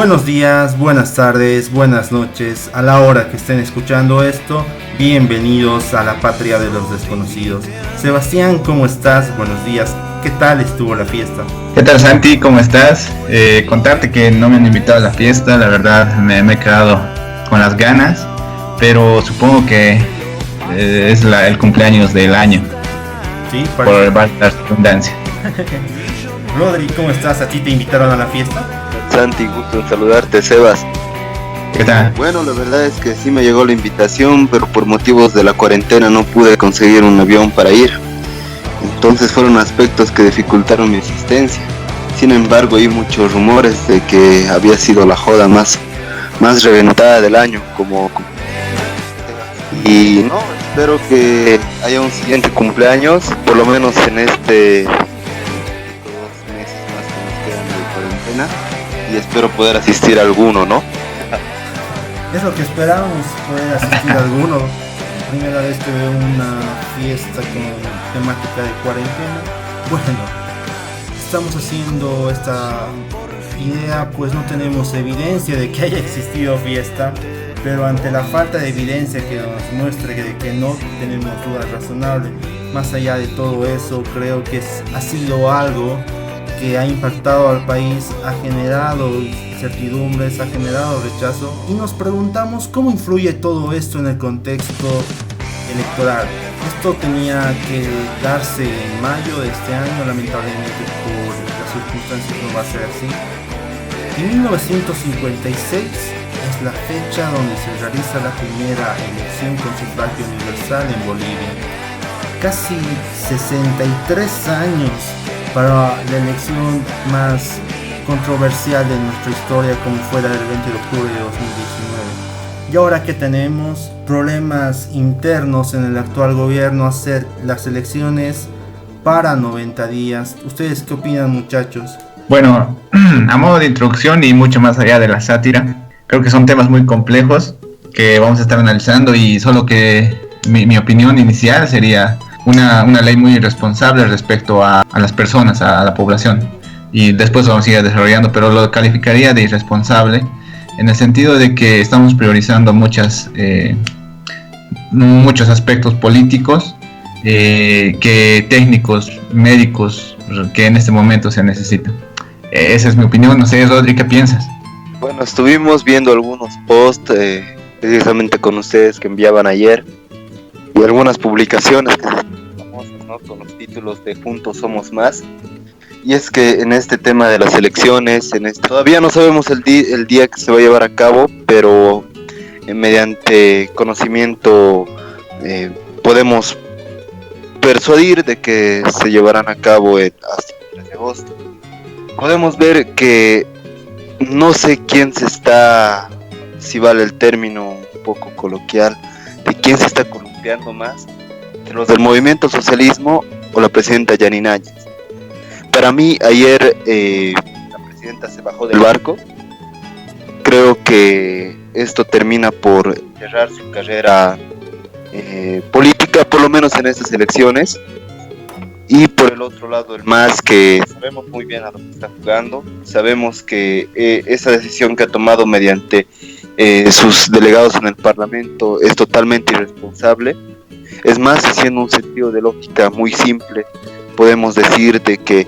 Buenos días, buenas tardes, buenas noches, a la hora que estén escuchando esto, bienvenidos a la patria de los desconocidos. Sebastián, ¿cómo estás? Buenos días, ¿qué tal estuvo la fiesta? ¿Qué tal, Santi? ¿Cómo estás? Contarte que no me han invitado a la fiesta, la verdad me he quedado con las ganas, pero supongo que es el cumpleaños del año. Sí, por la redundancia. Rodri, ¿cómo estás? ¿A ti te invitaron a la fiesta? Santi, gusto en saludarte, Sebas. ¿Qué tal? Bueno, la verdad es que sí me llegó la invitación, pero por motivos de la cuarentena no pude conseguir un avión para ir. Entonces fueron aspectos que dificultaron mi asistencia. Sin embargo, hay muchos rumores de que había sido la joda más reventada del año, y no, espero que haya un siguiente cumpleaños, por lo menos en este 2 meses más que nos quedan de cuarentena, y espero poder asistir a alguno, ¿no? Es lo que esperamos, poder asistir a alguno. Primera vez que veo una fiesta con temática de cuarentena. Bueno, estamos haciendo esta idea, pues no tenemos evidencia de que haya existido fiesta, pero ante la falta de evidencia que nos muestre que no tenemos dudas razonables, más allá de todo eso, creo que ha sido algo que ha impactado al país, ha generado incertidumbres, ha generado rechazo, y nos preguntamos cómo influye todo esto en el contexto electoral. Esto tenía que darse en mayo de este año, lamentablemente por las circunstancias no va a ser así. En 1956 es la fecha donde se realiza la primera elección con sufragio universal en Bolivia. Casi 63 años para la elección más controversial de nuestra historia, como fue la del 20 de octubre de 2019. Y ahora que tenemos problemas internos en el actual gobierno, hacer las elecciones para 90 días. ¿Ustedes qué opinan, muchachos? Bueno, a modo de introducción y mucho más allá de la sátira, creo que son temas muy complejos que vamos a estar analizando, y solo que mi opinión inicial sería una ley muy irresponsable respecto a las personas, a la población, y después vamos a ir desarrollando, pero lo calificaría de irresponsable en el sentido de que estamos priorizando muchos aspectos políticos que técnicos, médicos, que en este momento se necesitan. Esa es mi opinión, no sé, Rodri, ¿qué piensas? Bueno, estuvimos viendo algunos posts precisamente con ustedes que enviaban ayer, y algunas publicaciones que son famosas, ¿no? Con los títulos de Juntos Somos Más. Y es que en este tema de las elecciones, todavía no sabemos el día que se va a llevar a cabo, pero mediante conocimiento podemos persuadir de que se llevarán a cabo hasta el 3 de agosto. Podemos ver que no sé si vale el término un poco coloquial, de quién se está columpiando más, de los del movimiento socialismo o la presidenta Yanine Áñez. Para mí, ayer la presidenta se bajó del barco. Creo que esto termina por cerrar su carrera política, por lo menos en estas elecciones. Y por el otro lado, el MAS, que sabemos muy bien a lo que está jugando. Sabemos que esa decisión que ha tomado mediante sus delegados en el Parlamento es totalmente irresponsable. Es más, haciendo un sentido de lógica muy simple, podemos decir de que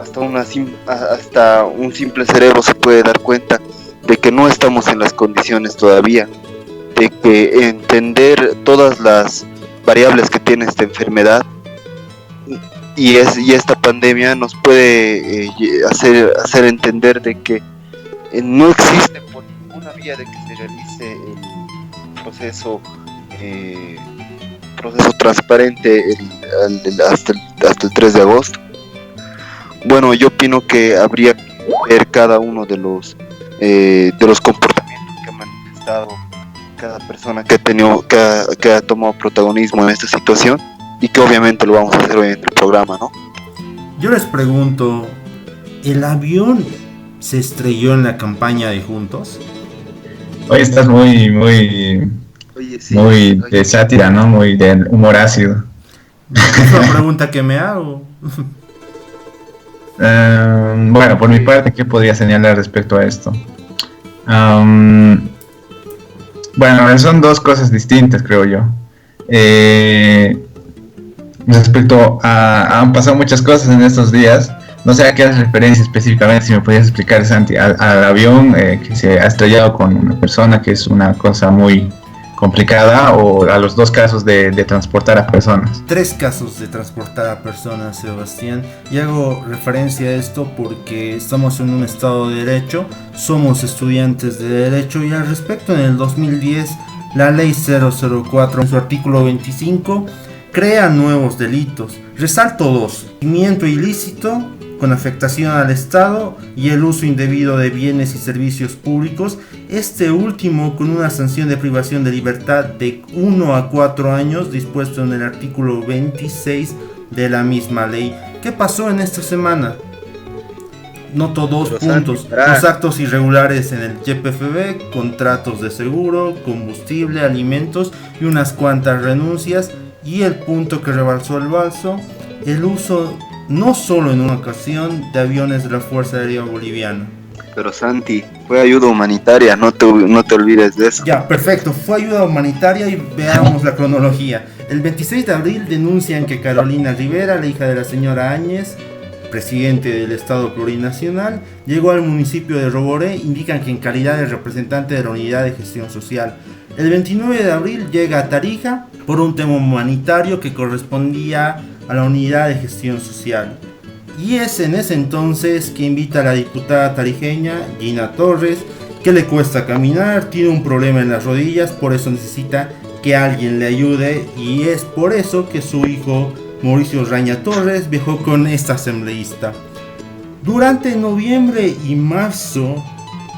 hasta un simple cerebro se puede dar cuenta de que no estamos en las condiciones todavía, de que entender todas las variables que tiene esta enfermedad y esta pandemia nos puede hacer entender de que no existe por ninguna vía de que se realice el proceso transparente hasta el 3 de agosto. Bueno, yo opino que habría que ver cada uno de los comportamientos que ha manifestado cada persona que ha tomado protagonismo en esta situación, y que obviamente lo vamos a hacer hoy en el programa, ¿no? Yo les pregunto, ¿el avión se estrelló en la campaña de Juntos? Hoy estás muy de sátira, ¿no? Muy de humor ácido. Es una pregunta que me hago. Bueno, por mi parte, ¿qué podría señalar respecto a esto? Bueno, son dos cosas distintas, creo yo. Respecto a... Han pasado muchas cosas en estos días. No sé a qué haces referencia específicamente, si me podías explicar, Santi, al avión que se ha estrellado con una persona, que es una cosa muy complicada, o a los dos casos de transportar a personas. 3 casos de transportar a personas, Sebastián, y hago referencia a esto porque estamos en un estado de derecho, somos estudiantes de derecho, y al respecto, en el 2010 la ley 004 en su artículo 25 crea nuevos delitos. Resalto 2: enriquecimiento ilícito con afectación al Estado y el uso indebido de bienes y servicios públicos, este último con una sanción de privación de libertad de 1 a 4 años dispuesto en el artículo 26 de la misma ley. ¿Qué pasó en esta semana? Noto 2 puntos: los actos irregulares en el YPFB, contratos de seguro, combustible, alimentos y unas cuantas renuncias, y el punto que rebalsó el vaso, el uso no solo en una ocasión de aviones de la Fuerza Aérea Boliviana. Pero Santi, fue ayuda humanitaria, no te olvides de eso. Ya, perfecto, fue ayuda humanitaria, y veamos la cronología. El 26 de abril denuncian que Carolina Rivera, la hija de la señora Áñez, presidente del Estado Plurinacional, llegó al municipio de Roboré. Indican que en calidad de representante de la Unidad de Gestión Social. El 29 de abril llega a Tarija por un tema humanitario que correspondía a la Unidad de Gestión Social. Y es en ese entonces que invita a la diputada tarijeña Gina Torres, que le cuesta caminar, tiene un problema en las rodillas, por eso necesita que alguien le ayude, y es por eso que su hijo Mauricio Raña Torres viajó con esta asambleísta. Durante noviembre y marzo,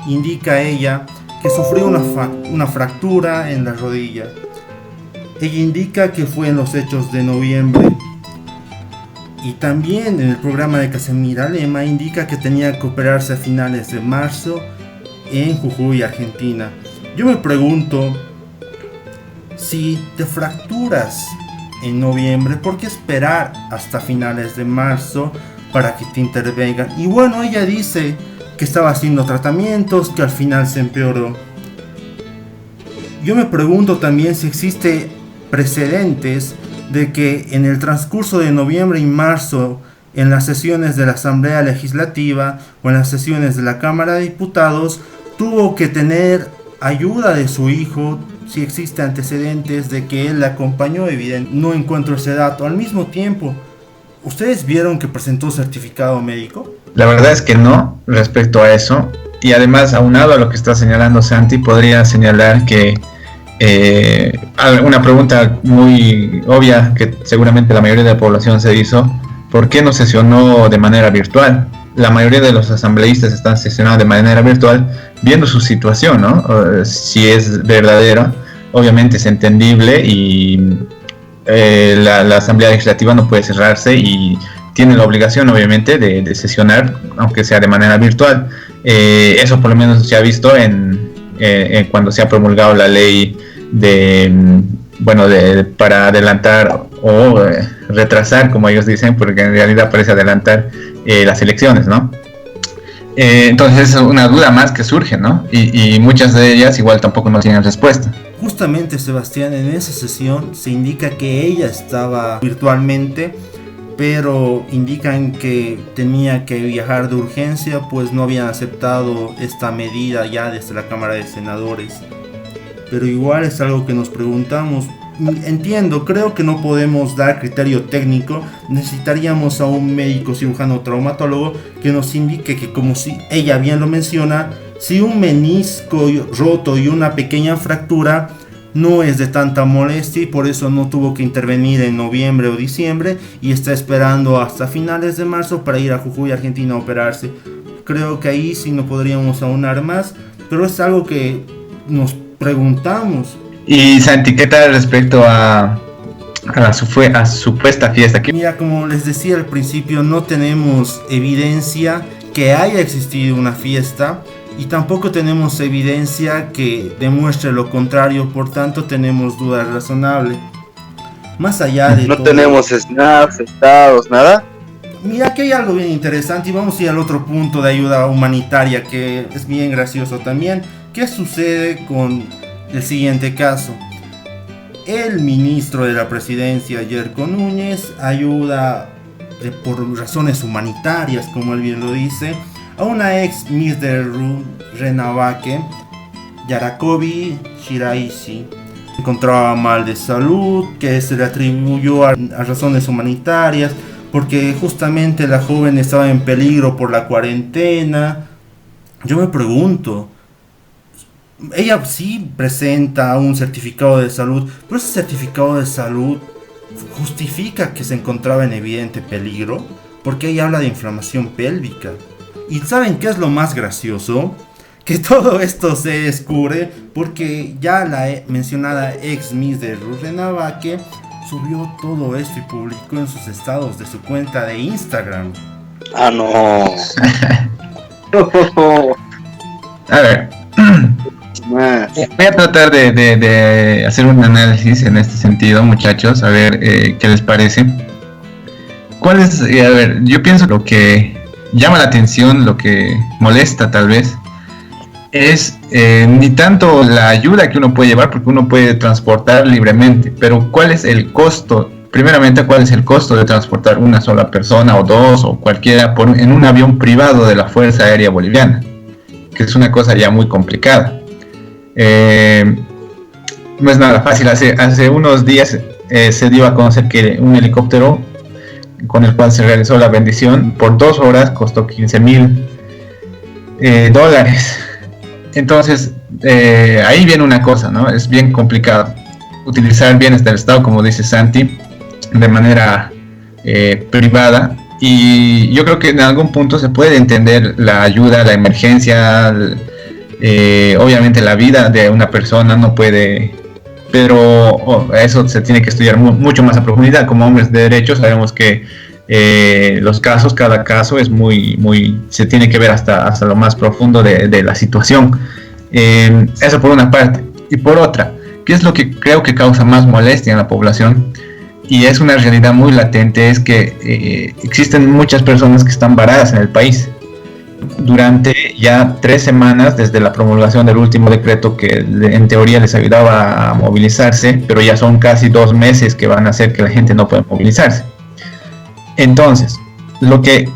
indica ella que sufrió una fractura en la rodilla. Ella indica que fue en los hechos de noviembre. Y también en el programa de Casemira Lema indica que tenía que operarse a finales de marzo en Jujuy, Argentina. Yo me pregunto, si te fracturas en noviembre, ¿por qué esperar hasta finales de marzo para que te intervengan? Y bueno, ella dice que estaba haciendo tratamientos, que al final se empeoró. Yo me pregunto también si existe precedentes de que en el transcurso de noviembre y marzo, en las sesiones de la Asamblea Legislativa o en las sesiones de la Cámara de Diputados, tuvo que tener ayuda de su hijo, si existe antecedentes de que él la acompañó. Evidente, no encuentro ese dato. Al mismo tiempo, ¿ustedes vieron que presentó certificado médico? La verdad es que no, respecto a eso. Y además, aunado a lo que está señalando Santi, podría señalar que una pregunta muy obvia que seguramente la mayoría de la población se hizo: ¿por qué no sesionó de manera virtual? La mayoría de los asambleístas están sesionando de manera virtual, viendo su situación, ¿no? Si es verdadera, obviamente es entendible, y la Asamblea Legislativa no puede cerrarse y tiene la obligación, obviamente, de sesionar, aunque sea de manera virtual. Eso por lo menos se ha visto en cuando se ha promulgado la ley para adelantar o retrasar, como ellos dicen, porque en realidad parece adelantar las elecciones, ¿no? Entonces es una duda más que surge, ¿no? Y muchas de ellas igual tampoco no tienen respuesta. Justamente, Sebastián, en esa sesión se indica que ella estaba virtualmente, pero indican que tenía que viajar de urgencia, pues no habían aceptado esta medida ya desde la Cámara de Senadores. Pero igual es algo que nos preguntamos. Entiendo, creo que no podemos dar criterio técnico, necesitaríamos a un médico cirujano traumatólogo que nos indique que, como si ella bien lo menciona, si un menisco roto y una pequeña fractura no es de tanta molestia, y por eso no tuvo que intervenir en noviembre o diciembre y está esperando hasta finales de marzo para ir a Jujuy, Argentina, a operarse. Creo que ahí sí no podríamos aunar más, pero es algo que nos preguntamos. Y Santi, ¿qué tal respecto a supuesta fiesta? Mira, como les decía al principio, no tenemos evidencia que haya existido una fiesta, y tampoco tenemos evidencia que demuestre lo contrario, por tanto tenemos dudas razonables. Más allá de no todo, tenemos snaps, estados, nada. Mira que hay algo bien interesante y vamos a ir al otro punto de ayuda humanitaria que es bien gracioso también. ¿Qué sucede con el siguiente caso? El ministro de la presidencia, Yerko Núñez, ayuda por razones humanitarias, como él bien lo dice, a una ex Miss de Renawake, Yarakobi Shiraishi. Encontraba mal de salud que se le atribuyó a razones humanitarias porque justamente la joven estaba en peligro por la cuarentena. Yo me pregunto, ella sí presenta un certificado de salud, pero ese certificado de salud justifica que se encontraba en evidente peligro, porque ella habla de inflamación pélvica. ¿Y saben qué es lo más gracioso? Que todo esto se descubre porque ya la mencionada ex Miss de Rurrenabaque subió todo esto y publicó en sus estados de su cuenta de Instagram. Ah, no. A ver, Más. voy a tratar de hacer un análisis en este sentido, muchachos, a ver qué les parece. ¿Cuál es? A ver, yo pienso lo que llama la atención, lo que molesta tal vez, es ni tanto la ayuda que uno puede llevar, porque uno puede transportar libremente, pero ¿cuál es el costo? Primeramente, ¿cuál es el costo de transportar una sola persona o dos o cualquiera en un avión privado de la Fuerza Aérea Boliviana? Que es una cosa ya muy complicada. No es nada fácil. Hace unos días se dio a conocer que un helicóptero con el cual se realizó la bendición por 2 horas costó $15,000. Entonces ahí viene una cosa, ¿no? Es bien complicado utilizar bienes del Estado, como dice Santi, de manera privada. Y yo creo que en algún punto se puede entender la ayuda, la emergencia, obviamente la vida de una persona no puede, pero eso se tiene que estudiar mucho más a profundidad. Como hombres de derecho sabemos que los casos, cada caso es se tiene que ver hasta lo más profundo de la situación. Eso por una parte. Y por otra, ¿qué es lo que creo que causa más molestia en la población? Y es una realidad muy latente, es que existen muchas personas que están varadas en el país durante ya 3 semanas desde la promulgación del último decreto que en teoría les ayudaba a movilizarse, pero ya son casi 2 meses que van a hacer que la gente no pueda movilizarse. Entonces, lo que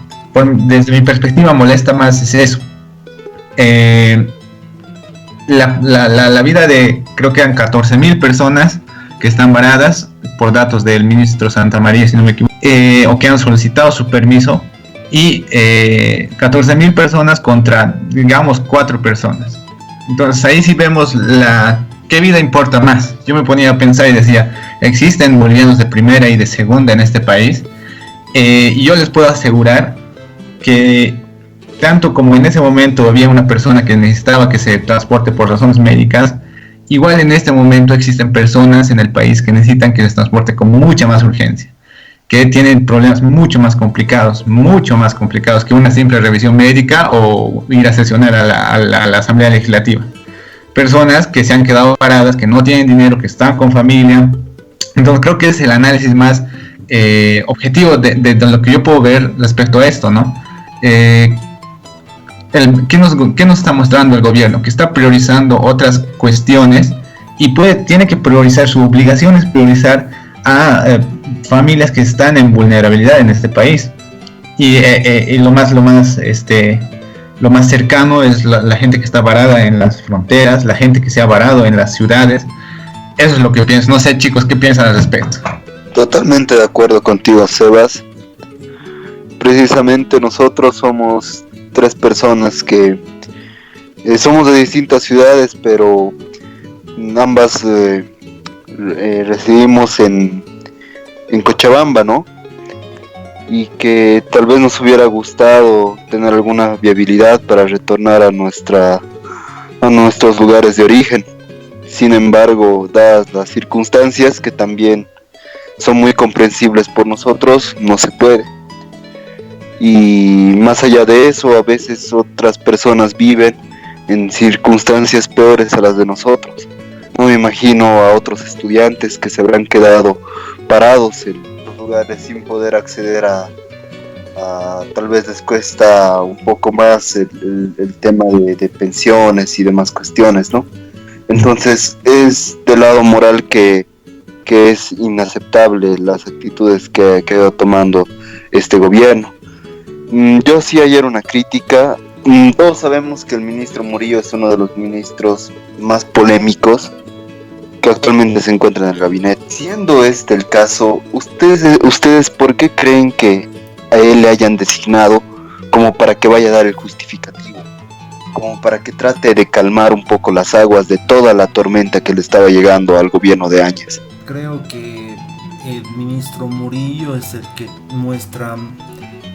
desde mi perspectiva molesta más es eso. La vida de, creo que eran 14,000 personas que están varadas por datos del ministro Santamaría, si no me equivoco, o que han solicitado su permiso, y 14,000 personas contra, digamos, 4 personas. Entonces ahí sí vemos qué vida importa más. Yo me ponía a pensar y decía, existen bolivianos de primera y de segunda en este país, y yo les puedo asegurar que tanto como en ese momento había una persona que necesitaba que se transporte por razones médicas, igual en este momento existen personas en el país que necesitan que les transporte con mucha más urgencia, que tienen problemas mucho más complicados que una simple revisión médica o ir a sesionar a la Asamblea Legislativa. Personas que se han quedado paradas, que no tienen dinero, que están con familia. Entonces creo que es el análisis más objetivo de lo que yo puedo ver respecto a esto, ¿no? ¿Qué nos está mostrando el gobierno? Que está priorizando otras cuestiones y tiene que priorizar, su obligación es priorizar a familias que están en vulnerabilidad en este país. Y lo más cercano es la gente que está varada en las fronteras, la gente que se ha varado en las ciudades. Eso es lo que yo pienso. No sé, chicos, ¿qué piensan al respecto? Totalmente de acuerdo contigo, Sebas. Precisamente nosotros somos 3 personas que somos de distintas ciudades, pero ambas residimos en Cochabamba, ¿no? Y que tal vez nos hubiera gustado tener alguna viabilidad para retornar a nuestros lugares de origen. Sin embargo, dadas las circunstancias que también son muy comprensibles por nosotros, no se puede. Y más allá de eso, a veces otras personas viven en circunstancias peores a las de nosotros. No me imagino a otros estudiantes que se habrán quedado parados en los lugares sin poder acceder a tal vez les cuesta un poco más el tema de pensiones y demás cuestiones, ¿no? Entonces es del lado moral que es inaceptable las actitudes que ha ido tomando este gobierno. Yo sí ayer una crítica. Todos sabemos que el ministro Murillo es uno de los ministros más polémicos que actualmente se encuentra en el gabinete. Siendo este el caso, ¿ustedes por qué creen que a él le hayan designado como para que vaya a dar el justificativo? Como para que trate de calmar un poco las aguas de toda la tormenta que le estaba llegando al gobierno de Áñez. Creo que el ministro Murillo es el que muestra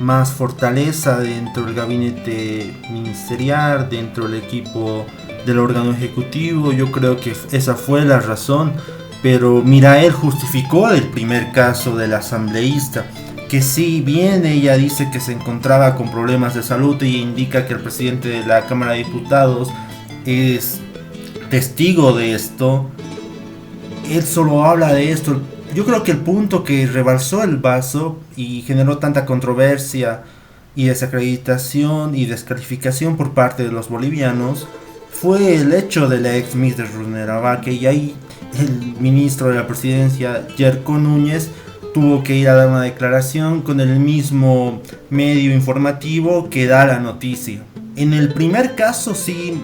más fortaleza dentro del gabinete ministerial, dentro del equipo del órgano ejecutivo. Yo creo que esa fue la razón, pero mira, él justificó el primer caso del asambleísta, que si bien ella dice que se encontraba con problemas de salud y indica que el presidente de la Cámara de Diputados es testigo de esto, él solo habla de esto. Yo creo que el punto que rebalsó el vaso y generó tanta controversia y desacreditación y descalificación por parte de los bolivianos fue el hecho de la ex Miss de Runderabaque, y ahí el ministro de la presidencia, Yerko Núñez, tuvo que ir a dar una declaración con el mismo medio informativo que da la noticia. En el primer caso sí,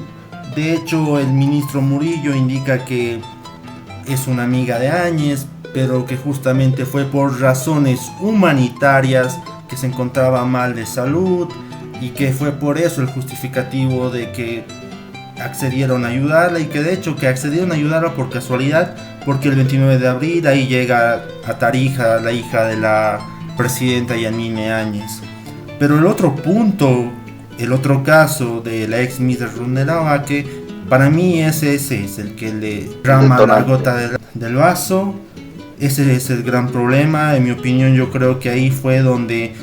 de hecho el ministro Murillo indica que es una amiga de Áñez, pero que justamente fue por razones humanitarias, que se encontraba mal de salud y que fue por eso el justificativo de que accedieron a ayudarla, y que de hecho que accedieron a ayudarla por casualidad, porque el 29 de abril ahí llega a Tarija la hija de la presidenta Yanine Áñez. Pero el otro punto, el otro caso de la ex Miss de Runderabaque, para mí ese es el que le rama la gota del vaso. Ese es el gran problema. En mi opinión, yo creo que ahí fue donde,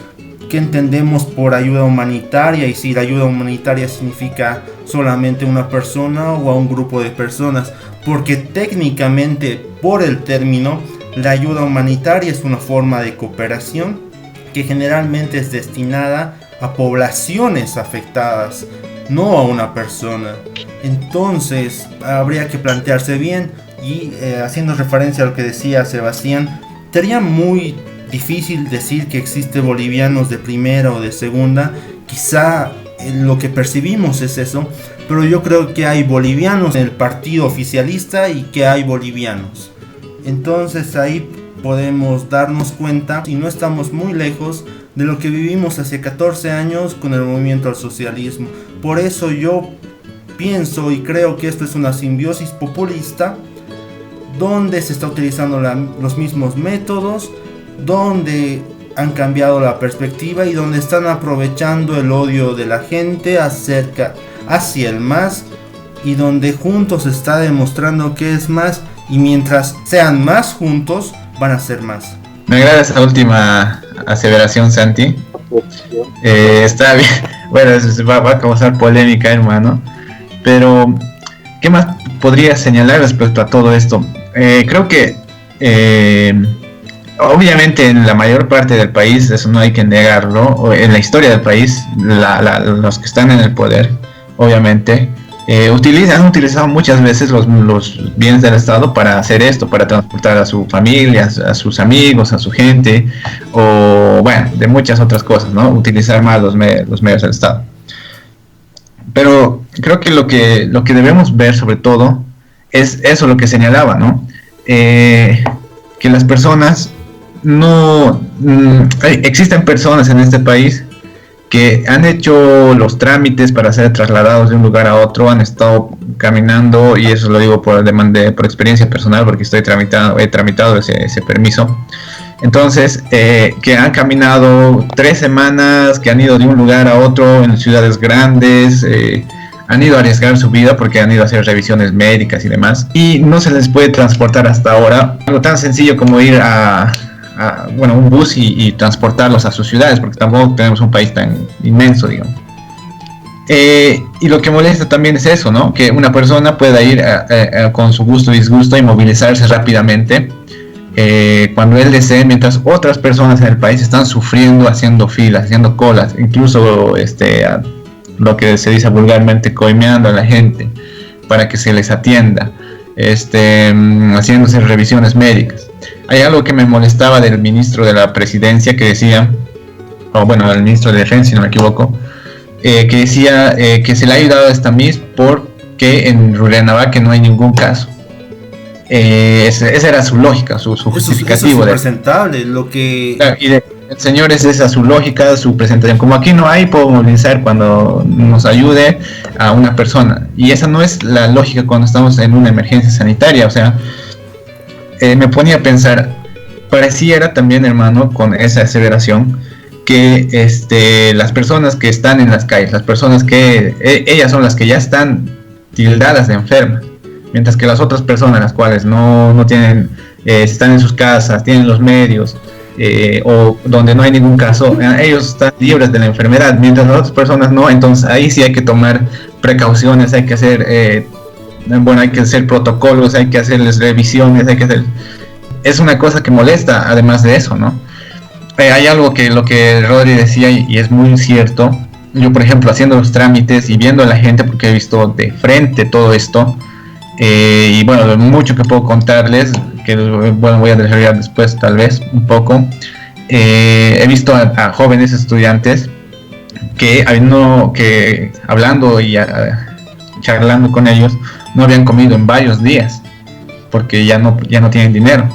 ¿qué entendemos por ayuda humanitaria? Y si la ayuda humanitaria significa solamente una persona o a un grupo de personas, porque técnicamente, por el término, la ayuda humanitaria es una forma de cooperación que generalmente es destinada a poblaciones afectadas, no a una persona. Entonces habría que plantearse bien. Y haciendo referencia a lo que decía Sebastián, sería muy difícil decir que existe bolivianos de primera o de segunda. Quizá lo que percibimos es eso, pero yo creo que hay bolivianos en el partido oficialista y que hay bolivianos. Entonces ahí podemos darnos cuenta, y no estamos muy lejos de lo que vivimos hace 14 años con el movimiento al socialismo. Por eso yo pienso y creo que esto es una simbiosis populista, donde se está utilizando los mismos métodos, donde han cambiado la perspectiva y donde están aprovechando el odio de la gente hacia el más, y donde juntos se está demostrando que es más, y mientras sean más juntos van a ser más. Me agrada esa última aseveración, Santi. Está bien. Bueno, va a causar polémica, hermano, pero ¿qué más podría señalar respecto a todo esto? Creo que obviamente en la mayor parte del país, eso no hay que negarlo, o en la historia del país, los que están en el poder, obviamente, han utilizado muchas veces los bienes del Estado para hacer esto, para transportar a su familia, a sus amigos, a su gente, o bueno, de muchas otras cosas, ¿no? Utilizar más los medios del Estado. Pero creo que lo que debemos ver sobre todo es eso, lo que señalaba, ¿no? Que las personas existen personas en este país que han hecho los trámites para ser trasladados de un lugar a otro, han estado caminando, y eso lo digo por experiencia personal, porque he tramitado ese permiso. Entonces, que han caminado 3 semanas, que han ido de un lugar a otro en ciudades grandes, han ido a arriesgar su vida porque han ido a hacer revisiones médicas y demás, y no se les puede transportar hasta ahora algo tan sencillo como ir a un bus y transportarlos a sus ciudades, porque tampoco tenemos un país tan inmenso, digamos. Y lo que molesta también es eso, ¿no? Que una persona pueda ir con su gusto y disgusto y movilizarse rápidamente cuando él desee, mientras otras personas en el país están sufriendo, haciendo filas, haciendo colas, incluso lo que se dice vulgarmente, coimeando a la gente para que se les atienda, haciéndose revisiones médicas. Hay algo que me molestaba del ministro de la presidencia que decía, o bueno, el ministro de defensa, si no me equivoco, que decía que se le ha ayudado a esta MIS porque en Rurrenabaque no hay ningún caso. Esa era su lógica, su justificativo. Eso es presentable, lo que... El señor, es esa su lógica, su presentación. Como aquí no hay, puedo movilizar cuando nos ayude a una persona. Y esa no es la lógica cuando estamos en una emergencia sanitaria. O sea, me ponía a pensar, pareciera también, hermano, con esa aseveración, que las personas que están en las calles, las personas que ellas son las que ya están tildadas de enfermas, mientras que las otras personas, las cuales no tienen, están en sus casas, tienen los medios, o donde no hay ningún caso, ellos están libres de la enfermedad, mientras las otras personas no. Entonces ahí sí hay que tomar precauciones, hay que hacer hay que hacer protocolos, hay que hacerles revisiones, es una cosa que molesta. Además de eso, ¿no? Hay algo que lo que Rodri decía y es muy cierto. Yo, por ejemplo, haciendo los trámites y viendo a la gente, porque he visto de frente todo esto, y bueno, mucho que puedo contarles, que bueno, voy a desarrollar después tal vez un poco. He visto a jóvenes estudiantes que hablando y charlando con ellos, no habían comido en varios días porque ya no tienen dinero.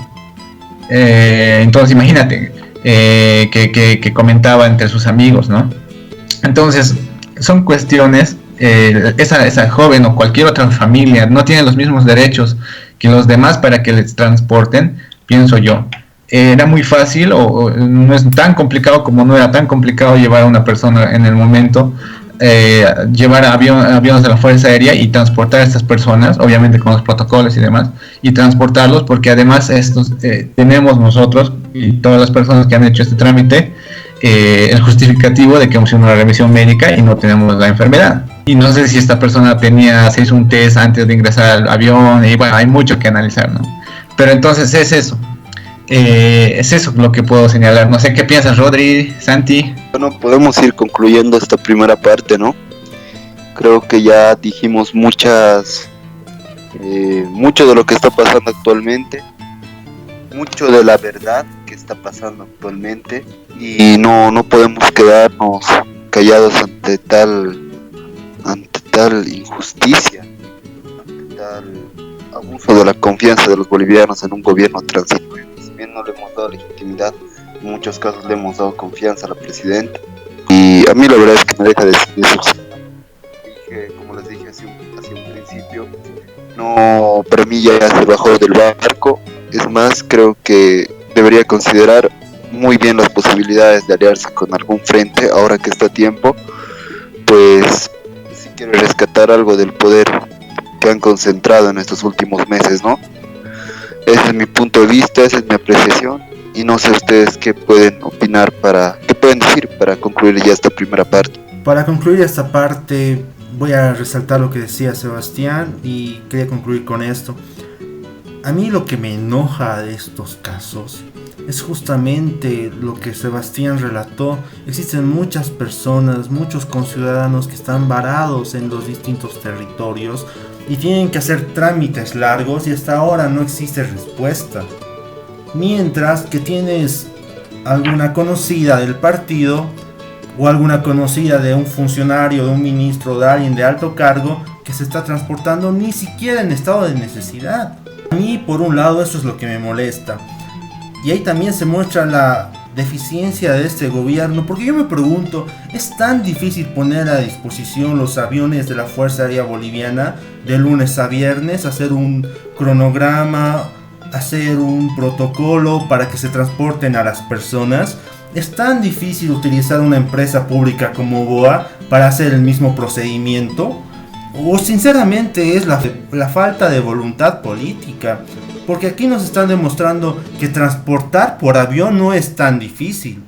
Entonces imagínate, que comentaba entre sus amigos, ¿no? Entonces son cuestiones. Esa joven o cualquier otra familia no tiene los mismos derechos que los demás para que les transporten, pienso yo. Era muy fácil, o no es tan complicado como no era tan complicado llevar a una persona en el momento, llevar aviones de la Fuerza Aérea y transportar a estas personas, obviamente con los protocolos y demás, y transportarlos, porque además tenemos nosotros y todas las personas que han hecho este trámite el justificativo de que hemos hecho una revisión médica y no tenemos la enfermedad. Y no sé si esta persona se hizo un test antes de ingresar al avión, y bueno, hay mucho que analizar, ¿no? Pero entonces es eso lo que puedo señalar. No sé qué piensas, Rodri, Santi. Bueno, podemos ir concluyendo esta primera parte, ¿no? Creo que ya dijimos mucho de lo que está pasando actualmente, mucho de la verdad que está pasando actualmente, y no podemos quedarnos callados ante tal injusticia, ante tal abuso de la confianza de los bolivianos en un gobierno transitorio. Si bien no le hemos dado legitimidad, en muchos casos le hemos dado confianza a la presidenta, y a mí la verdad es que me deja de decepcionar. Como les dije hace un principio, no, para mí ya se bajó del barco. Es más, creo que debería considerar muy bien las posibilidades de aliarse con algún frente ahora que está a tiempo, pues si quiere rescatar algo del poder que han concentrado en estos últimos meses, ¿no? Ese es mi punto de vista, esa es mi apreciación, y no sé ustedes qué pueden opinar, qué pueden decir para concluir ya esta primera parte. Para concluir esta parte voy a resaltar lo que decía Sebastián y quería concluir con esto. A mí lo que me enoja de estos casos es justamente lo que Sebastián relató. Existen muchas personas, muchos conciudadanos que están varados en los distintos territorios y tienen que hacer trámites largos y hasta ahora no existe respuesta. Mientras que tienes alguna conocida del partido o alguna conocida de un funcionario, de un ministro, de alguien de alto cargo que se está transportando ni siquiera en estado de necesidad. A mí, por un lado, eso es lo que me molesta. Y ahí también se muestra la deficiencia de este gobierno, porque yo me pregunto, ¿es tan difícil poner a disposición los aviones de la Fuerza Aérea Boliviana de lunes a viernes, hacer un cronograma, hacer un protocolo para que se transporten a las personas? ¿Es tan difícil utilizar una empresa pública como BOA para hacer el mismo procedimiento? ¿O sinceramente es la falta de voluntad política? Porque aquí nos están demostrando que transportar por avión no es tan difícil.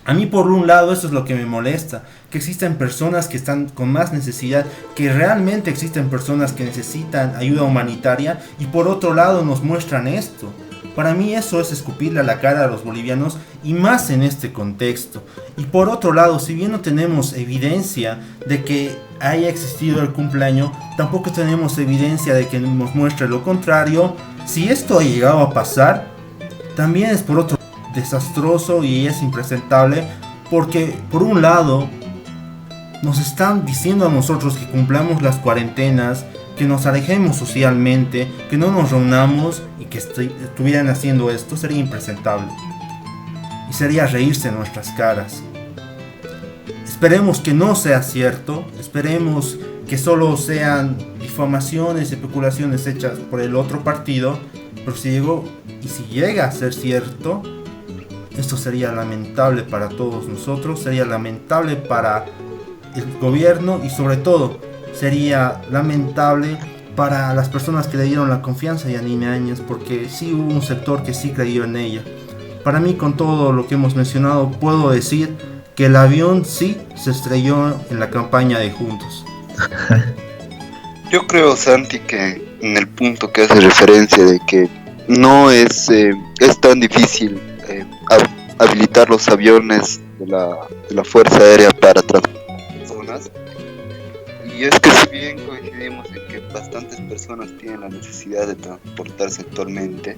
A mí, por un lado, eso es lo que me molesta, que existen personas que están con más necesidad, que realmente existen personas que necesitan ayuda humanitaria, y por otro lado nos muestran esto. Para mí eso es escupirle a la cara a los bolivianos, y más en este contexto. Y por otro lado, si bien no tenemos evidencia de que haya existido el cumpleaños, tampoco tenemos evidencia de que nos muestre lo contrario. Si esto ha llegado a pasar, también es por otro desastroso y es impresentable, porque por un lado nos están diciendo a nosotros que cumplamos las cuarentenas, que nos alejemos socialmente, que no nos reunamos, y que estuvieran haciendo esto sería impresentable y sería reírse en nuestras caras. Esperemos que no sea cierto, esperemos que solo sean difamaciones y especulaciones hechas por el otro partido, pero si llega a ser cierto, esto sería lamentable para todos nosotros, sería lamentable para el gobierno, y sobre todo sería lamentable para las personas que le dieron la confianza a Yanine Áñez, porque sí hubo un sector que sí creyó en ella. Para mí, con todo lo que hemos mencionado, puedo decir que el avión sí se estrelló en la campaña de Juntos. Yo creo, Santi, que en el punto que hace referencia de que no es tan difícil habilitar los aviones de la Fuerza Aérea para transportar personas, y es que si bien coincidimos en que bastantes personas tienen la necesidad de transportarse actualmente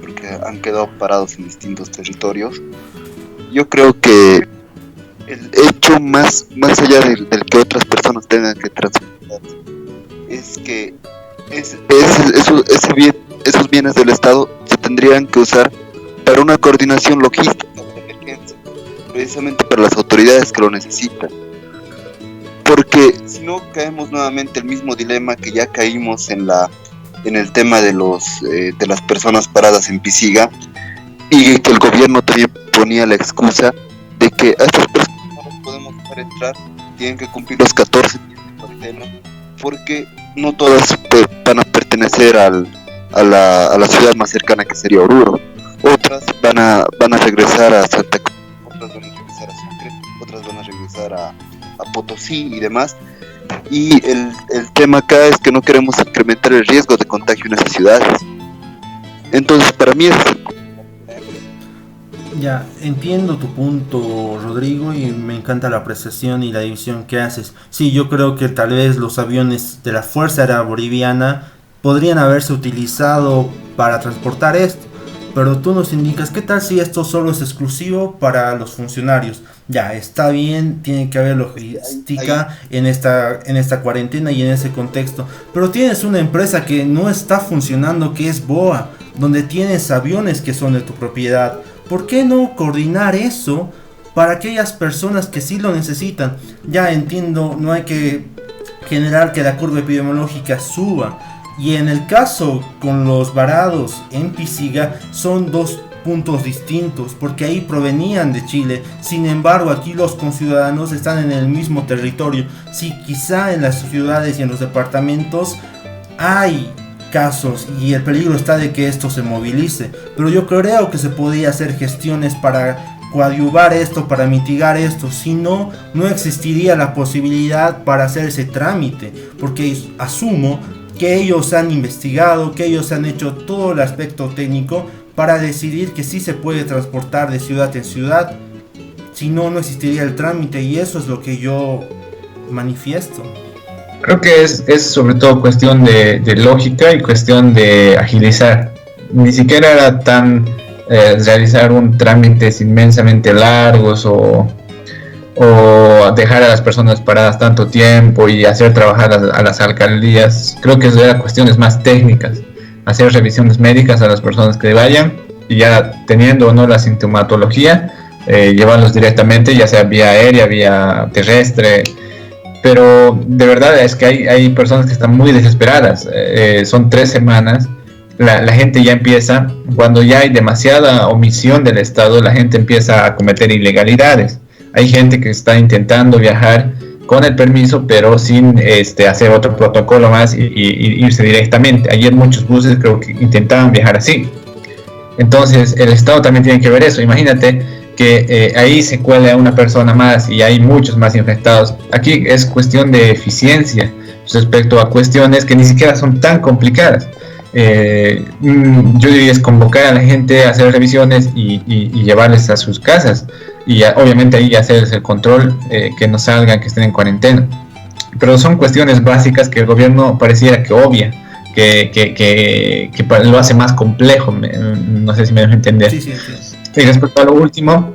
porque han quedado parados en distintos territorios, yo creo que el hecho más allá del que otras personas tengan que transportarse es que esos bienes del Estado se tendrían que usar para una coordinación logística de emergencia, precisamente para las autoridades que lo necesitan. Porque si no, caemos nuevamente en el mismo dilema que ya caímos en el tema de las personas paradas en Pisiga, y que el gobierno también ponía la excusa de que a estas personas no las podemos dejar entrar, tienen que cumplir los 14 días de cuarentena, porque no todas van a pertenecer a la ciudad más cercana, que sería Oruro. Otras van a regresar a Santa Cruz, otras van a regresar a Sucre, otras van a regresar a Potosí y demás. Y el tema acá es que no queremos incrementar el riesgo de contagio en esas ciudades. Entonces, para mí es... Ya, entiendo tu punto, Rodrigo, y me encanta la apreciación y la división que haces. Sí, yo creo que tal vez los aviones de la Fuerza Aérea Boliviana podrían haberse utilizado para transportar esto, pero tú nos indicas, ¿qué tal si esto solo es exclusivo para los funcionarios? Ya, está bien, tiene que haber logística en esta cuarentena y en ese contexto, pero tienes una empresa que no está funcionando, que es BOA, donde tienes aviones que son de tu propiedad. ¿Por qué no coordinar eso para aquellas personas que sí lo necesitan? Ya entiendo, no hay que generar que la curva epidemiológica suba. Y en el caso con los varados en Pisiga son dos puntos distintos, porque ahí provenían de Chile. Sin embargo, aquí los conciudadanos están en el mismo territorio. Sí, quizá en las ciudades y en los departamentos hay casos y el peligro está de que esto se movilice, pero yo creo que se podría hacer gestiones para coadyuvar esto, para mitigar esto. Si no, no existiría la posibilidad para hacer ese trámite, porque asumo que ellos han investigado, que ellos han hecho todo el aspecto técnico para decidir que sí se puede transportar de ciudad en ciudad. Si no, no existiría el trámite, y eso es lo que yo manifiesto. Creo que es sobre todo cuestión de lógica y cuestión de agilizar. Ni siquiera era tan realizar un trámites inmensamente largos o dejar a las personas paradas tanto tiempo y hacer trabajar a las alcaldías. Creo que eso era cuestiones más técnicas. Hacer revisiones médicas a las personas que vayan, y ya teniendo o no la sintomatología, llevarlos directamente, ya sea vía aérea, vía terrestre. Pero de verdad es que hay personas que están muy desesperadas. Son 3 semanas. La gente ya empieza, cuando ya hay demasiada omisión del Estado, la gente empieza a cometer ilegalidades. Hay gente que está intentando viajar con el permiso, pero sin hacer otro protocolo más y irse directamente. Ayer muchos buses creo que intentaban viajar así. Entonces el Estado también tiene que ver eso. Imagínate que ahí se cuele a una persona más y hay muchos más infectados. Aquí es cuestión de eficiencia respecto a cuestiones que ni siquiera son tan complicadas. Yo diría es convocar a la gente a hacer revisiones y llevarles a sus casas y obviamente ahí hacerles el control, que no salgan, que estén en cuarentena. Pero son cuestiones básicas que el gobierno pareciera que obvia, que lo hace más complejo, no sé si me dejo entender. Sí. Y respecto a lo último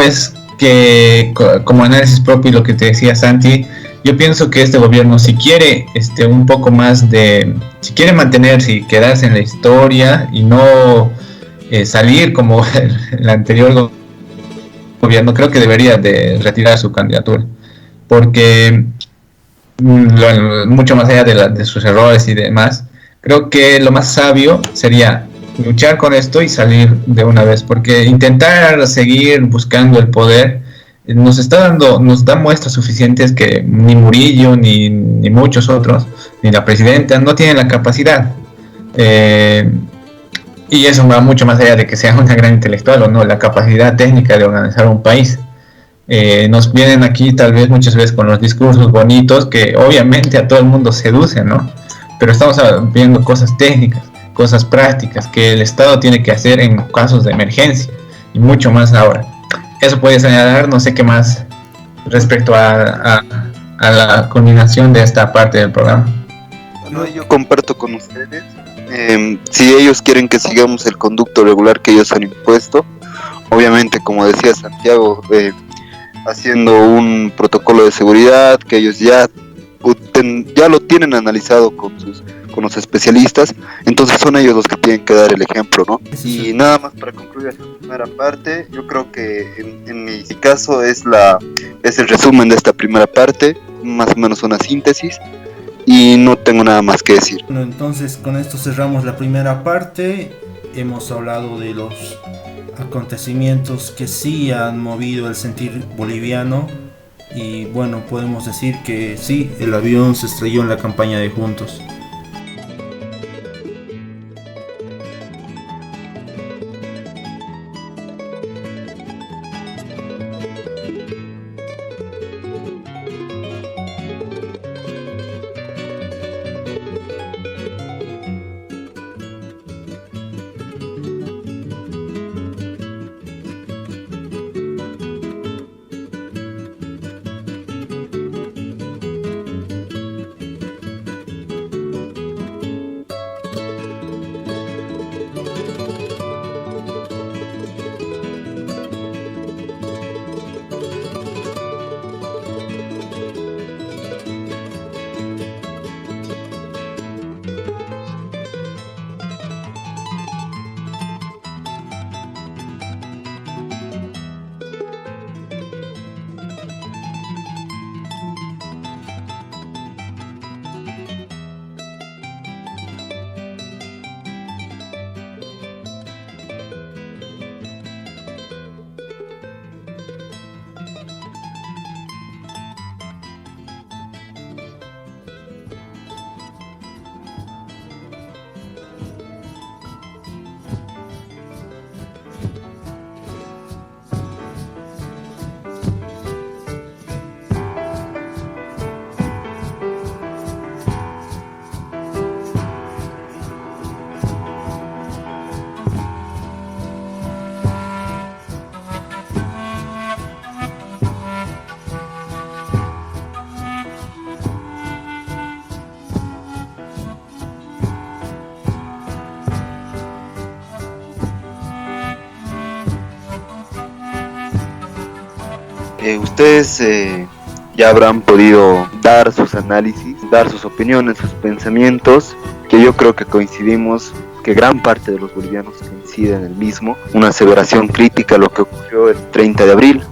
es que como análisis propio y lo que te decía Santi, yo pienso que este gobierno, si quiere un poco más si quiere mantenerse y quedarse en la historia y no salir como el anterior gobierno, creo que debería de retirar su candidatura, porque mucho más allá de sus errores y demás, creo que lo más sabio sería luchar con esto y salir de una vez, porque intentar seguir buscando el poder nos da muestras suficientes que ni Murillo ni muchos otros, ni la presidenta, no tienen la capacidad, y eso va mucho más allá de que sea una gran intelectual o no, la capacidad técnica de organizar un país. Nos vienen aquí tal vez muchas veces con los discursos bonitos que obviamente a todo el mundo seducen, ¿no? Pero estamos viendo cosas técnicas, cosas prácticas que el Estado tiene que hacer en casos de emergencia y mucho más ahora. Eso puede señalar, no sé qué más respecto a la culminación de esta parte del programa. Bueno, yo comparto con ustedes. Si ellos quieren que sigamos el conducto regular que ellos han impuesto, obviamente, como decía Santiago, haciendo un protocolo de seguridad que ellos ya lo tienen analizado con los especialistas, entonces son ellos los que tienen que dar el ejemplo, ¿no? Sí. Y nada más para concluir esta primera parte, yo creo que en mi caso es el resumen de esta primera parte, más o menos una síntesis, y no tengo nada más que decir. Bueno, entonces con esto cerramos la primera parte. Hemos hablado de los acontecimientos que sí han movido el sentir boliviano y bueno, podemos decir que sí, el avión se estrelló en la campaña de Juntos. Ustedes ya habrán podido dar sus análisis, dar sus opiniones, sus pensamientos, que yo creo que coincidimos, que gran parte de los bolivianos coinciden en el mismo, una aseveración crítica a lo que ocurrió el 30 de abril.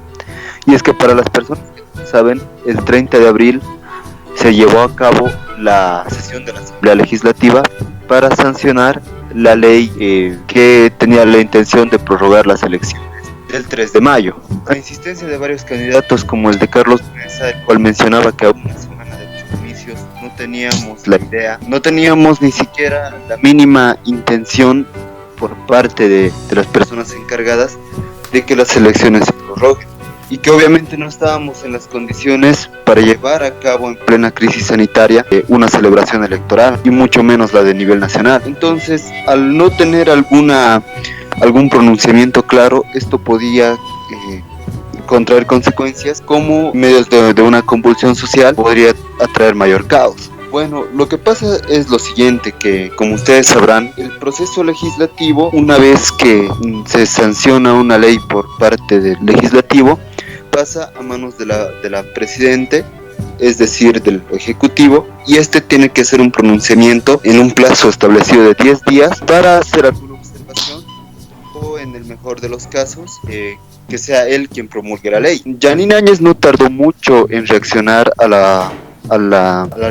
Y es que para las personas que no saben, el 30 de abril se llevó a cabo la sesión de la Asamblea Legislativa para sancionar la ley que tenía la intención de prorrogar las elecciones del 3 de mayo. A insistencia de varios candidatos como el de Carlos Mesa, el cual mencionaba que a una semana de los comicios no teníamos la idea, no teníamos ni siquiera la mínima intención por parte de las personas encargadas de que las elecciones se prorroguen. y que obviamente no estábamos en las condiciones para llevar a cabo en plena crisis sanitaria una celebración electoral, y mucho menos la de nivel nacional. Entonces, al no tener algún pronunciamiento claro, esto podía contraer consecuencias como medios de una convulsión social podría atraer mayor caos. Bueno, lo que pasa es lo siguiente, que como ustedes sabrán, el proceso legislativo, una vez que se sanciona una ley por parte del legislativo, pasa a manos de la presidente, es decir, del ejecutivo, y este tiene que hacer un pronunciamiento en un plazo establecido de 10 días para hacer alguna observación, o en el mejor de los casos, que sea él quien promulgue la ley. Yanine Áñez no tardó mucho en reaccionar a la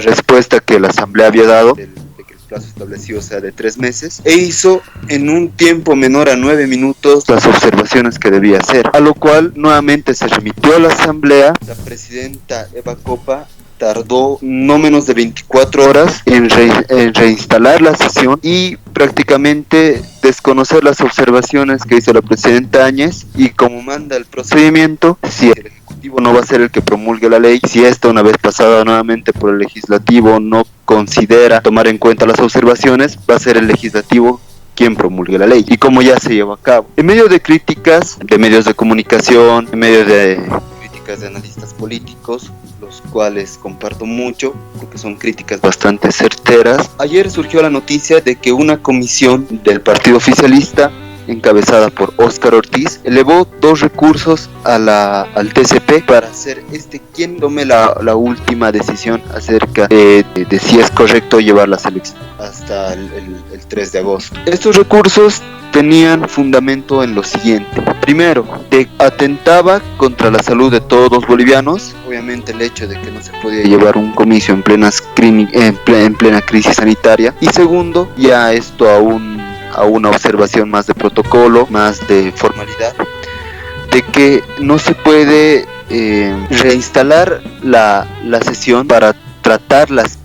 respuesta que la asamblea había dado, de que el plazo establecido sea de 3 meses, e hizo en un tiempo menor a 9 minutos las observaciones que debía hacer, a lo cual nuevamente se remitió a la asamblea. La presidenta Eva Copa tardó no menos de 24 horas en reinstalar la sesión y prácticamente desconocer las observaciones que hizo la presidenta Áñez, y como manda el procedimiento, si el Ejecutivo no va a ser el que promulgue la ley, si esta, una vez pasada nuevamente por el Legislativo, no considera tomar en cuenta las observaciones, va a ser el Legislativo quien promulgue la ley, y como ya se llevó a cabo. En medio de críticas de medios de comunicación, en medio de críticas de analistas políticos, los cuales comparto mucho porque son críticas bastante certeras, ayer surgió la noticia de que una comisión del partido oficialista, encabezada por Óscar Ortiz, elevó 2 recursos al TCP para ser quien tome la última decisión acerca de si es correcto llevar las elecciones hasta el 3 de agosto. Estos recursos tenían fundamento en lo siguiente. Primero, atentaba contra la salud de todos los bolivianos, obviamente el hecho de que no se podía llevar un comicio en plena crisis sanitaria. Y segundo, ya esto a una observación más de protocolo, más de formalidad, de que no se puede reinstalar la sesión para tratar las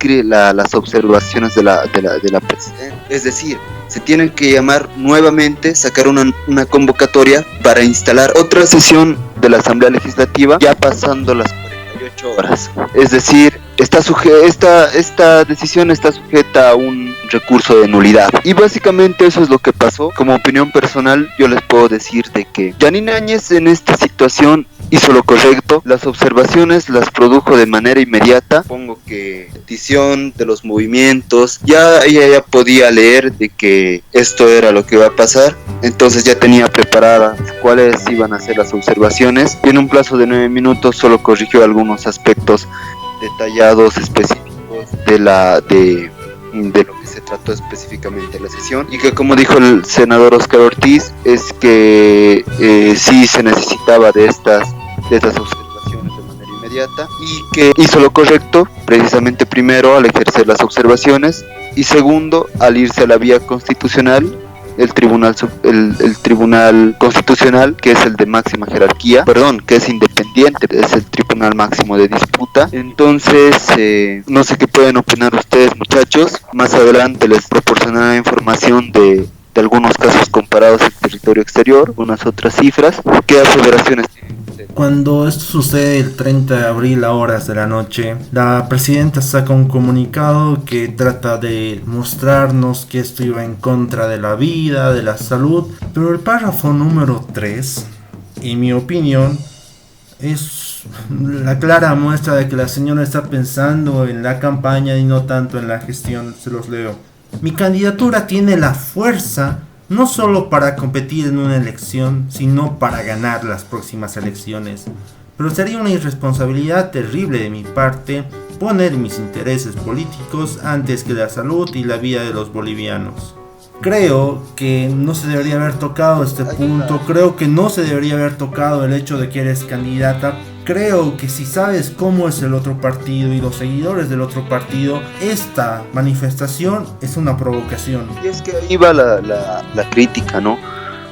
observaciones de la presidenta. Es decir, se tienen que llamar nuevamente, sacar una convocatoria para instalar otra sesión de la Asamblea Legislativa, ya pasando las 48 horas. Es decir, esta decisión está sujeta a un recurso de nulidad. Y básicamente eso es lo que pasó. Como opinión personal, yo les puedo decir de que Yanine Áñez en esta situación hizo lo correcto. Las observaciones las produjo de manera inmediata. Supongo que petición de los movimientos, ella ya podía leer de que esto era lo que iba a pasar, entonces ya tenía preparadas cuáles iban a ser las observaciones, y en un plazo de 9 minutos solo corrigió algunos aspectos detallados específicos de lo que se trató específicamente en la sesión, y que, como dijo el senador Óscar Ortiz, es que sí se necesitaba de estas observaciones de manera inmediata, y que hizo lo correcto precisamente, primero al ejercer las observaciones, y segundo al irse a la vía constitucional. El tribunal constitucional, que es el de máxima jerarquía, que es independiente, es el tribunal máximo de disputa. Entonces, no sé qué pueden opinar ustedes, muchachos. Más adelante les proporcionaré información de algunos casos comparados en territorio exterior, unas otras cifras. ¿Qué aseveraciones tienen ustedes? Cuando esto sucede el 30 de abril a horas de la noche, la presidenta saca un comunicado que trata de mostrarnos que esto iba en contra de la vida, de la salud, pero el párrafo número 3, en mi opinión, es la clara muestra de que la señora está pensando en la campaña y no tanto en la gestión. Se los leo. Mi candidatura tiene la fuerza no solo para competir en una elección, sino para ganar las próximas elecciones. Pero sería una irresponsabilidad terrible de mi parte poner mis intereses políticos antes que la salud y la vida de los bolivianos. Creo que no se debería haber tocado este punto, creo que no se debería haber tocado el hecho de que eres candidata. Creo que si sabes cómo es el otro partido y los seguidores del otro partido, esta manifestación es una provocación. Y es que ahí va la crítica, ¿no?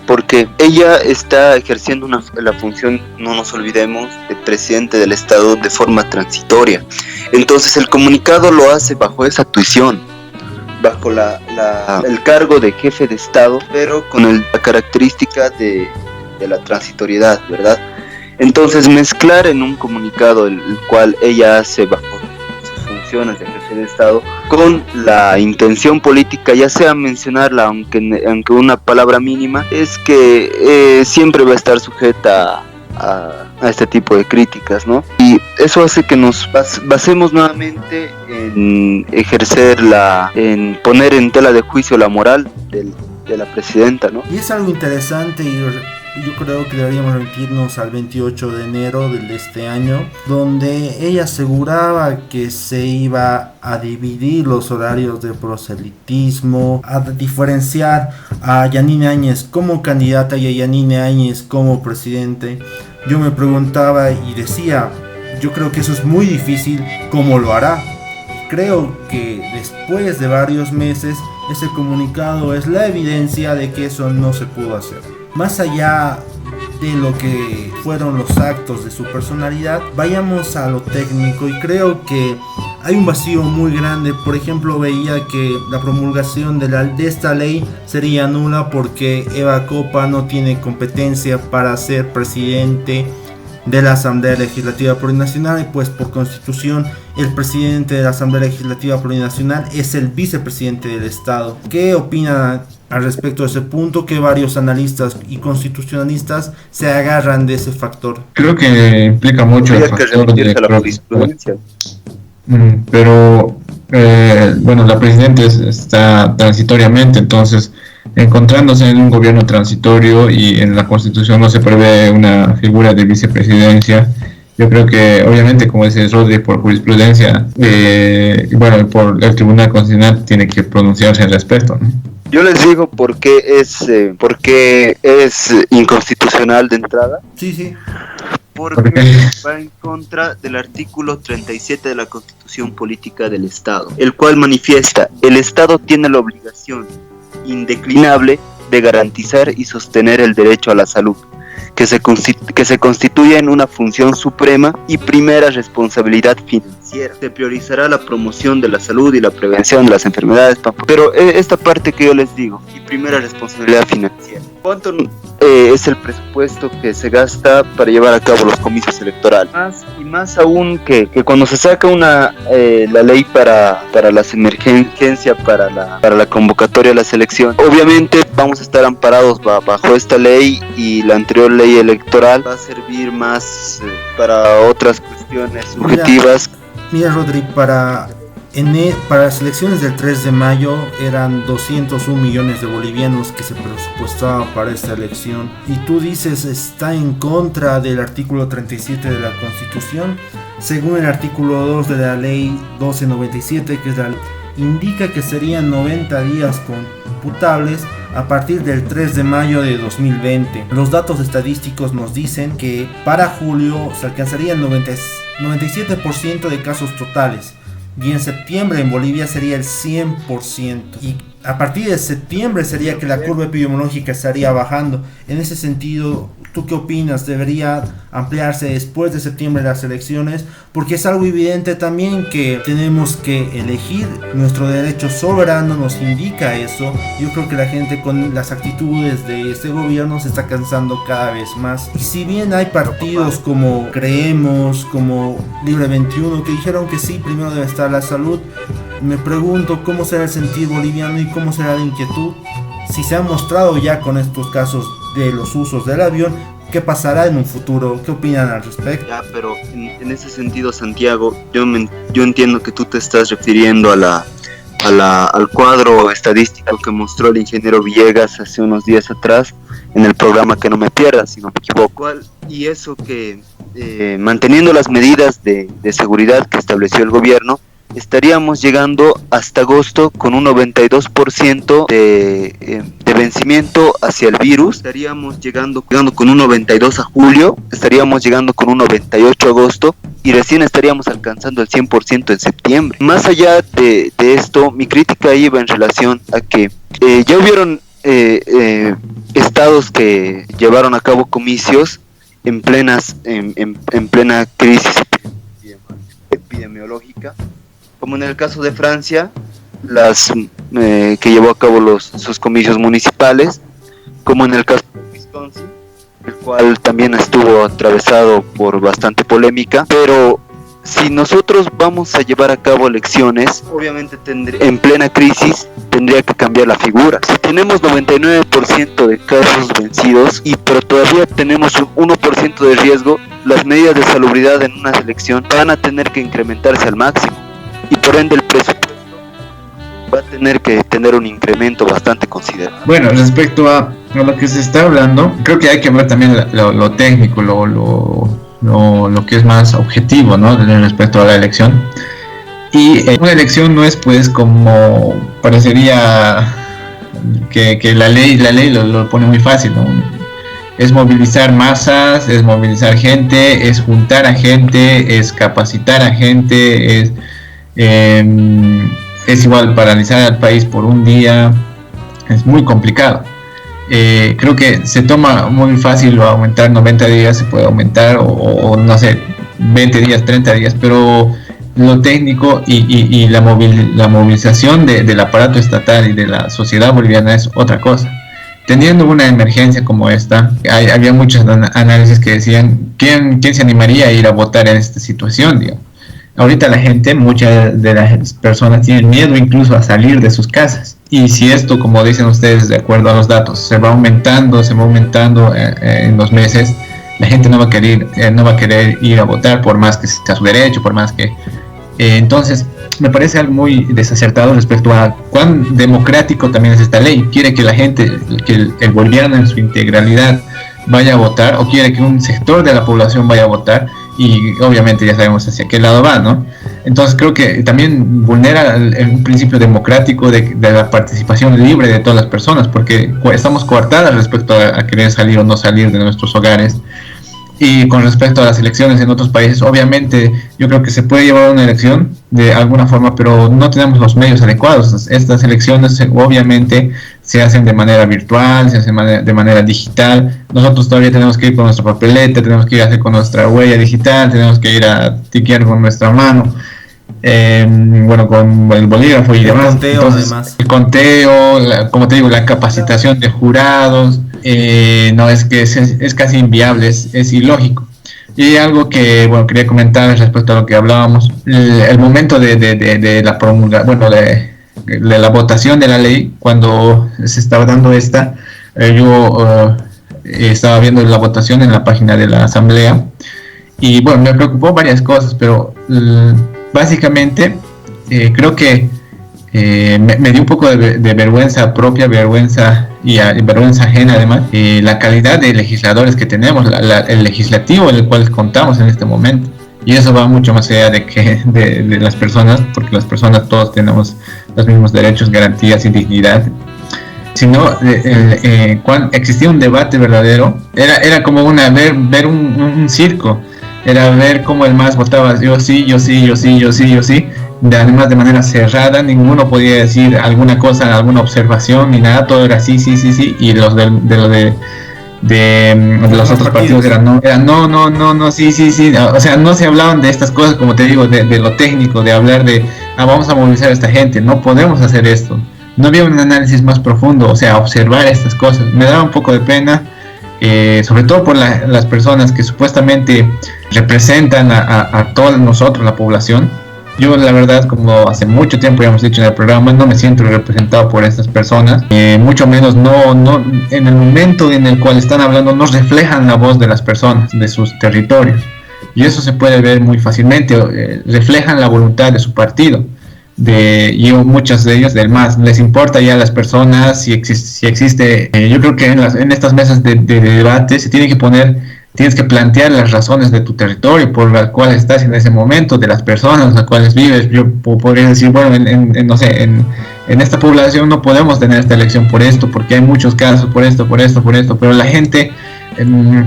Porque ella está ejerciendo la función, no nos olvidemos, de presidente del Estado de forma transitoria. Entonces el comunicado lo hace bajo esa tuición, bajo el cargo de jefe de Estado, pero con la característica de la transitoriedad, ¿verdad? Entonces mezclar en un comunicado el cual ella hace bajo sus funciones de jefe de Estado con la intención política, ya sea mencionarla aunque una palabra mínima, es que siempre va a estar sujeta a este tipo de críticas, ¿no? Y eso hace que nos basemos nuevamente en en poner en tela de juicio la moral de la presidenta, ¿no? Y es algo interesante y yo creo que deberíamos remitirnos al 28 de enero de este año, donde ella aseguraba que se iba a dividir los horarios de proselitismo, a diferenciar a Yanine Áñez como candidata y a Yanine Áñez como presidente. Yo me preguntaba y decía, yo creo que eso es muy difícil, ¿cómo lo hará? Creo que después de varios meses, ese comunicado es la evidencia de que eso no se pudo hacer. Más allá de lo que fueron los actos de su personalidad, vayamos a lo técnico, y creo que hay un vacío muy grande. Por ejemplo, veía que la promulgación de esta ley sería nula porque Eva Copa no tiene competencia para ser presidente de la Asamblea Legislativa Plurinacional, y pues por constitución el presidente de la Asamblea Legislativa Plurinacional es el vicepresidente del Estado. ¿Qué opinan al respecto de ese punto? Que varios analistas y constitucionalistas se agarran de ese factor. Creo que implica mucho el factor de la jurisprudencia. Pero bueno, la presidenta está transitoriamente, entonces encontrándose en un gobierno transitorio y en la Constitución no se prevé una figura de vicepresidencia. Yo creo que, obviamente, como dice Rodri, por jurisprudencia, bueno, por el Tribunal Constitucional tiene que pronunciarse al respecto, ¿no? Yo les digo por qué es inconstitucional de entrada. Sí. Porque va en contra del artículo 37 de la Constitución Política del Estado, el cual manifiesta: el Estado tiene la obligación indeclinable de garantizar y sostener el derecho a la salud, que se constituye en una función suprema y primera responsabilidad financiera. Se priorizará la promoción de la salud y la prevención de las enfermedades. Pero esta parte que yo les digo, y primera responsabilidad financiera, ¿cuánto es el presupuesto que se gasta para llevar a cabo los comicios electorales? Más aún que cuando se saca la ley para las emergencias, para la convocatoria de las elecciones, obviamente vamos a estar amparados bajo esta ley, y la anterior ley electoral va a servir más para otras cuestiones subjetivas. Mira Rodri, para las elecciones del 3 de mayo eran 201 millones de bolivianos que se presupuestaban para esta elección, y tú dices está en contra del artículo 37 de la Constitución. Según el artículo 2 de la ley 1297, que es indica que serían 90 días computables a partir del 3 de mayo de 2020. Los datos estadísticos nos dicen que para julio se alcanzaría el 97% de casos totales, y en septiembre en Bolivia sería el 100%, y a partir de septiembre sería que la curva epidemiológica estaría bajando. En ese sentido, ¿tú qué opinas? ¿Debería ampliarse después de septiembre las elecciones? Porque es algo evidente también que tenemos que elegir. Nuestro derecho soberano nos indica eso. Yo creo que la gente con las actitudes de este gobierno se está cansando cada vez más. Y si bien hay partidos como Creemos, como Libre 21, que dijeron que sí, primero debe estar la salud, me pregunto cómo será el sentir boliviano y cómo será la inquietud. Si se ha mostrado ya con estos casos de los usos del avión, ¿qué pasará en un futuro? ¿Qué opinan al respecto? Ya, pero en ese sentido, Santiago, yo entiendo que tú te estás refiriendo al cuadro estadístico que mostró el ingeniero Villegas hace unos días atrás en el programa Que No Me Pierdas, si no me equivoco. Y eso que, manteniendo las medidas de seguridad que estableció el gobierno, estaríamos llegando hasta agosto con un 92% de vencimiento hacia el virus. Estaríamos llegando con un 92 a julio, estaríamos llegando con un 98 a agosto, y recién estaríamos alcanzando el 100% en septiembre. Más allá de esto, mi crítica iba en relación a que ya hubieron estados que llevaron a cabo comicios en plena crisis epidemiológica, como en el caso de Francia, que llevó a cabo sus comicios municipales, como en el caso de Wisconsin, el cual también estuvo atravesado por bastante polémica, pero si nosotros vamos a llevar a cabo elecciones, obviamente en plena crisis tendría que cambiar la figura. Si tenemos 99% de casos vencidos pero todavía tenemos un 1% de riesgo, las medidas de salubridad en una elección van a tener que incrementarse al máximo y por ende el presupuesto va a tener que tener un incremento bastante considerable. Bueno, respecto a lo que se está hablando, creo que hay que ver también lo técnico, lo que es más objetivo, ¿no? Respecto a la elección. Y una elección no es pues como parecería que la ley lo pone muy fácil, ¿no? Es movilizar masas, es movilizar gente, es juntar a gente, es capacitar a gente, es igual paralizar al país por un día. Es muy complicado. Creo que se toma muy fácil aumentar 90 días, se puede aumentar o no sé, 20 días, 30 días, pero lo técnico y la movilización del aparato estatal y de la sociedad boliviana es otra cosa. Teniendo una emergencia como esta, había muchos análisis que decían ¿quién se animaría a ir a votar en esta situación, digamos? Ahorita la gente, muchas de las personas tienen miedo incluso a salir de sus casas. Y si esto, como dicen ustedes, de acuerdo a los datos, se va aumentando en los meses, la gente no va a querer ir a votar por más que sea su derecho, por más que... entonces, me parece algo muy desacertado respecto a cuán democrático también es esta ley. Quiere que la gente, que el boliviano en su integralidad vaya a votar, o quiere que un sector de la población vaya a votar, y obviamente ya sabemos hacia qué lado va, ¿no? Entonces creo que también vulnera un principio democrático de la participación libre de todas las personas, porque estamos coartadas respecto a querer salir o no salir de nuestros hogares. Y con respecto a las elecciones en otros países, obviamente yo creo que se puede llevar una elección de alguna forma, pero no tenemos los medios adecuados. Estas elecciones obviamente se hacen de manera virtual, se hacen de manera digital. Nosotros todavía tenemos que ir con nuestra papeleta, tenemos que ir a hacer con nuestra huella digital, tenemos que ir a tiquear con nuestra mano, bueno, con el bolígrafo y demás. Entonces, el conteo, como te digo, la capacitación de jurados, no, es que es casi inviable, es ilógico. Y algo que, bueno, quería comentar respecto a lo que hablábamos, el momento de la promulgación, bueno, de la votación de la ley, cuando se estaba dando esta, yo estaba viendo la votación en la página de la asamblea, y bueno, me preocupó varias cosas, pero básicamente creo que me dio un poco de vergüenza propia, vergüenza ajena además, la calidad de legisladores que tenemos, el legislativo en el cual contamos en este momento. Y eso va mucho más allá de las personas, porque las personas todos tenemos los mismos derechos, garantías y dignidad. Sino cuando existía un debate verdadero, era como ver un circo, era ver cómo el MAS votaba yo sí, además de manera cerrada, ninguno podía decir alguna cosa, alguna observación ni nada, todo era sí, y los de los otros partidos eran no, sí, o sea, no se hablaban de estas cosas, como te digo, de lo técnico, de hablar de vamos a movilizar a esta gente, no podemos hacer esto. No había un análisis más profundo, o sea, observar estas cosas. Me daba un poco de pena, sobre todo por las personas que supuestamente representan a todos nosotros, la población. Yo la verdad, como hace mucho tiempo ya hemos dicho en el programa, no me siento representado por estas personas, mucho menos no en el momento en el cual están hablando no reflejan la voz de las personas, de sus territorios, y eso se puede ver muy fácilmente. Reflejan la voluntad de su partido, y muchos de ellos del MAS. Les importa ya a las personas si existe, yo creo que en estas mesas de debate tienes que plantear las razones de tu territorio por las cuales estás en ese momento, de las personas las cuales vives. Yo podría decir, bueno, en esta población no podemos tener esta elección por esto, porque hay muchos casos, por esto, pero la gente,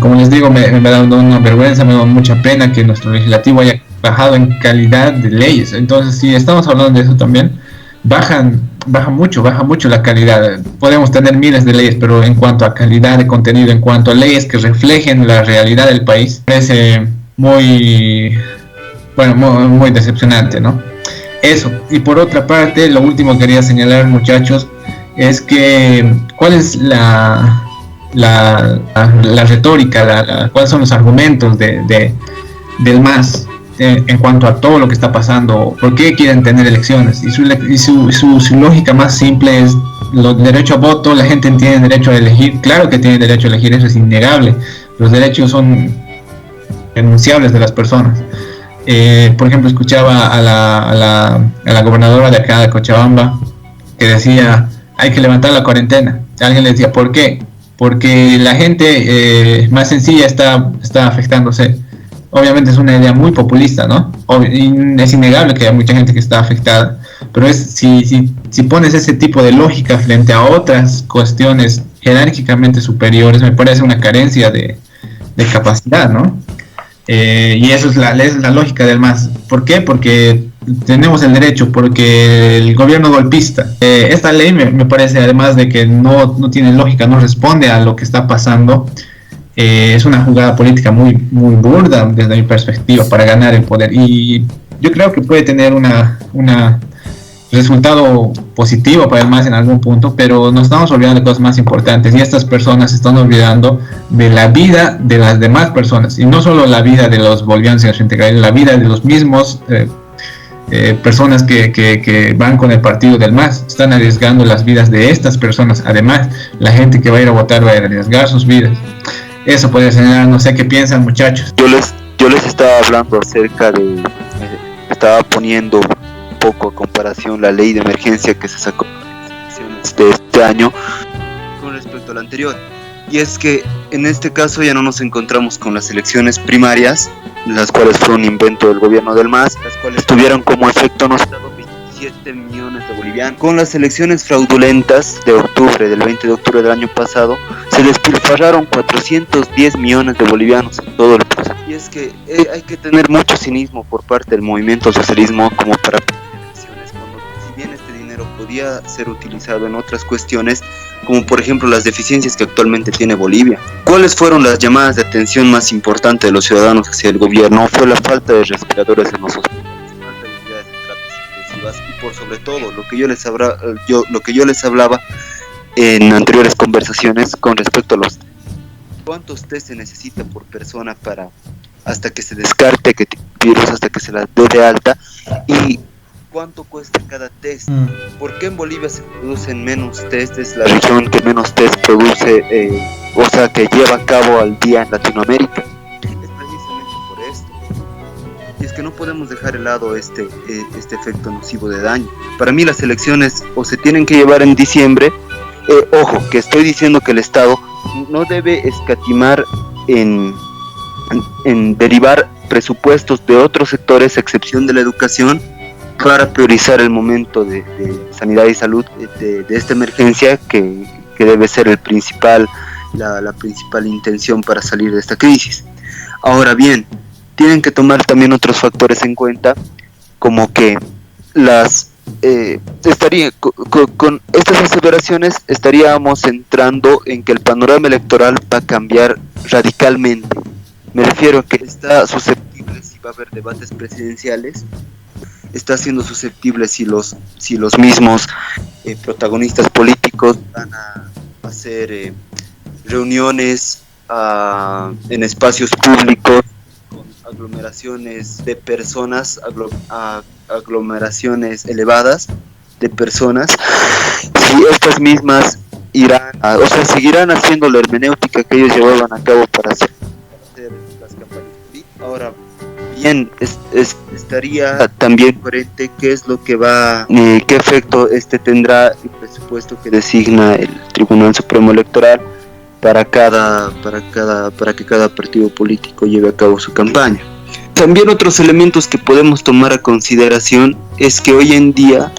como les digo, me da una vergüenza, me da mucha pena que nuestro legislativo haya bajado en calidad de leyes. Entonces, si estamos hablando de eso también, baja mucho la calidad. Podemos tener miles de leyes, pero en cuanto a calidad de contenido, en cuanto a leyes que reflejen la realidad del país, parece muy decepcionante, ¿no? Eso. Y por otra parte, lo último que quería señalar, muchachos, es que ¿cuál es la retórica, cuáles son los argumentos del MAS en cuanto a todo lo que está pasando, por qué quieren tener elecciones. Y su lógica más simple es el derecho a voto. La gente tiene derecho a elegir, claro que tiene derecho a elegir, eso es innegable. Los derechos son renunciables de las personas. Por ejemplo, escuchaba a la gobernadora de acá de Cochabamba que decía, hay que levantar la cuarentena. Alguien le decía, ¿por qué? Porque la gente más sencilla está afectándose. Obviamente es una idea muy populista, ¿no? Y es innegable que hay mucha gente que está afectada, pero si pones ese tipo de lógica frente a otras cuestiones jerárquicamente superiores, me parece una carencia de capacidad, ¿no? Y eso es la lógica del MAS. ¿Por qué? Porque tenemos el derecho, porque el gobierno golpista. Esta ley me parece, además de que no tiene lógica, no responde a lo que está pasando. Es una jugada política muy burda desde mi perspectiva para ganar el poder, y yo creo que puede tener un resultado positivo para el MAS en algún punto, pero nos estamos olvidando de cosas más importantes, y estas personas se están olvidando de la vida de las demás personas, y no solo la vida de los bolivianos y integrales, la vida de los mismos personas que van con el partido del MAS. Están arriesgando las vidas de estas personas. Además, la gente que va a ir a votar va a arriesgar sus vidas. Eso puede ser, no sé qué piensan, muchachos. Yo les estaba hablando acerca de, estaba poniendo un poco a comparación la ley de emergencia que se sacó en las elecciones de este año con respecto a la anterior. Y es que en este caso ya no nos encontramos con las elecciones primarias, las cuales fueron un invento del gobierno del MAS, las cuales tuvieron como efecto notado 27 millones de bolivianos. Con las elecciones fraudulentas de octubre, del 20 de octubre del año pasado, se despilfarraron 410 millones de bolivianos en todo el proceso. Y es que hay que tener mucho cinismo por parte del movimiento socialismo como para pedir elecciones, cuando si bien este dinero podía ser utilizado en otras cuestiones, como por ejemplo las deficiencias que actualmente tiene Bolivia. ¿Cuáles fueron las llamadas de atención más importantes de los ciudadanos hacia el gobierno? Fue la falta de respiradores en los hospitales, falta de unidades de terapias intensivas, y por sobre todo lo que yo les hablaba en anteriores conversaciones con respecto a los cuántos test se necesita por persona para hasta que se descarte que tiene virus, hasta que se la dé de alta, y cuánto cuesta cada test. ¿Por qué en Bolivia se producen menos test? Es la región que menos test produce, o sea, que lleva a cabo al día en Latinoamérica. Es precisamente por esto. Y es que no podemos dejar de lado este efecto nocivo de daño. Para mí las elecciones o se tienen que llevar en diciembre. Ojo, que estoy diciendo que el Estado no debe escatimar en derivar presupuestos de otros sectores, a excepción de la educación, para priorizar el momento de sanidad y salud de esta emergencia, que debe ser la principal intención para salir de esta crisis. Ahora bien, tienen que tomar también otros factores en cuenta, como que con estas aseveraciones estaríamos entrando en que el panorama electoral va a cambiar radicalmente. Me refiero a que está susceptible, si va a haber debates presidenciales, está siendo susceptible si los mismos protagonistas políticos van a hacer reuniones en espacios públicos con aglomeraciones de personas, aglomeraciones elevadas de personas, si estas mismas seguirán haciendo la hermenéutica que ellos llevaban a cabo para hacer las campañas políticas. Ahora bien, estaría también coherente qué es lo que qué efecto tendrá el presupuesto que designa el Tribunal Supremo Electoral para que cada partido político lleve a cabo su campaña. También otros elementos que podemos tomar a consideración es que hoy en día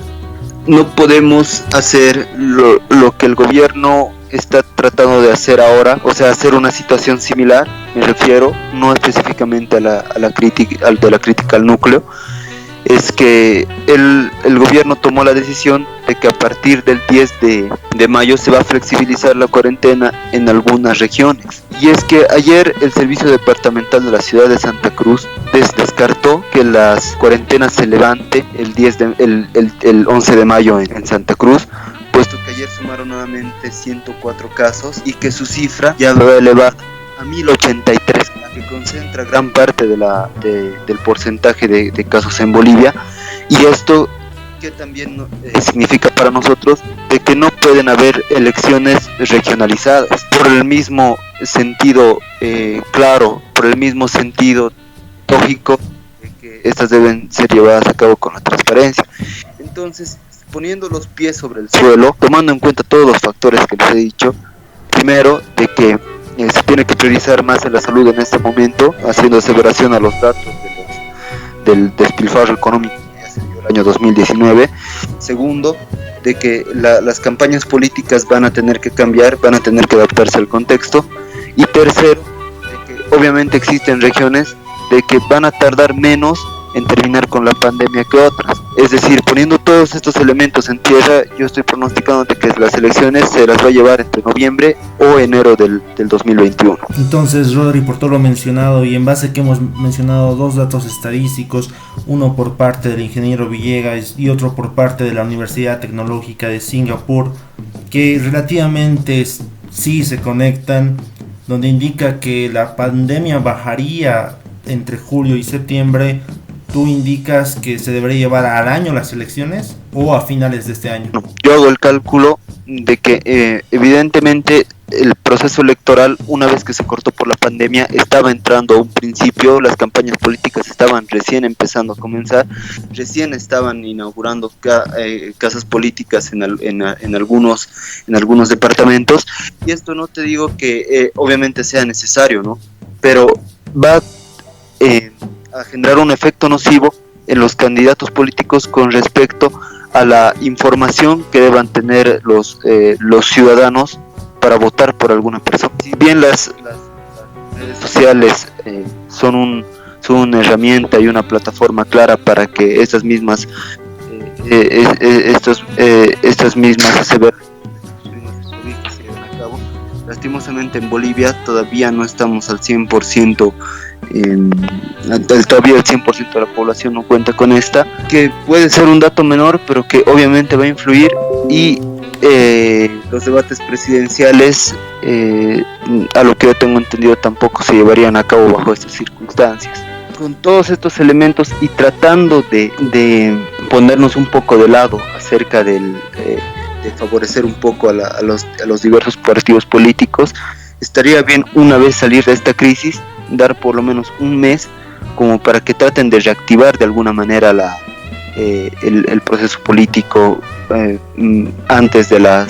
no podemos hacer lo que el gobierno está tratando de hacer ahora, o sea, hacer una situación similar. Me refiero no específicamente a la crítica al núcleo. Es que el gobierno tomó la decisión de que a partir del 10 de mayo se va a flexibilizar la cuarentena en algunas regiones. Y es que ayer el Servicio Departamental de la Ciudad de Santa Cruz descartó que las cuarentenas se levante el 11 de mayo en Santa Cruz, puesto que ayer ayer sumaron nuevamente 104 casos y que su cifra ya va a elevar a 1083, que concentra gran parte del porcentaje de casos en Bolivia. Y esto que también significa para nosotros de que no pueden haber elecciones regionalizadas por el mismo sentido claro, por el mismo sentido lógico de que estas deben ser llevadas a cabo con la transparencia. Entonces, poniendo los pies sobre el suelo, tomando en cuenta todos los factores que les he dicho, primero de que se tiene que priorizar más en la salud en este momento, haciendo aseveración a los datos del despilfarro económico que ya se dio el año 2019. Segundo, de que las campañas políticas van a tener que cambiar, van a tener que adaptarse al contexto. Y tercero, de que obviamente existen regiones de que van a tardar menos en terminar con la pandemia que otras. Es decir, poniendo todos estos elementos en tierra, yo estoy pronosticando de que las elecciones se las va a llevar entre noviembre o enero del 2021. Entonces, Rodri, por todo lo mencionado y en base a que hemos mencionado dos datos estadísticos, uno por parte del ingeniero Villegas y otro por parte de la Universidad Tecnológica de Singapur, que relativamente sí se conectan, donde indica que la pandemia bajaría entre julio y septiembre. ¿Tú indicas que se debería llevar al año las elecciones o a finales de este año? Yo hago el cálculo de que evidentemente el proceso electoral, una vez que se cortó por la pandemia, estaba entrando a un principio, las campañas políticas estaban recién empezando a comenzar, recién estaban inaugurando casas políticas en algunos departamentos, y esto no te digo que obviamente sea necesario, ¿no? Pero va a generar un efecto nocivo en los candidatos políticos con respecto a la información que deban tener los ciudadanos para votar por alguna persona. Si bien las redes sociales son una herramienta y una plataforma clara para que estas mismas aseveraciones se lleven a cabo, lastimosamente en Bolivia todavía no estamos al 100%. Todavía el 100% de la población no cuenta con esta, que puede ser un dato menor, pero que obviamente va a influir. Y los debates presidenciales, a lo que yo tengo entendido, tampoco se llevarían a cabo bajo estas circunstancias. Con todos estos elementos y tratando de ponernos un poco de lado acerca de favorecer un poco a los diversos partidos políticos, estaría bien, una vez salir de esta crisis, dar por lo menos un mes como para que traten de reactivar de alguna manera el proceso político antes de la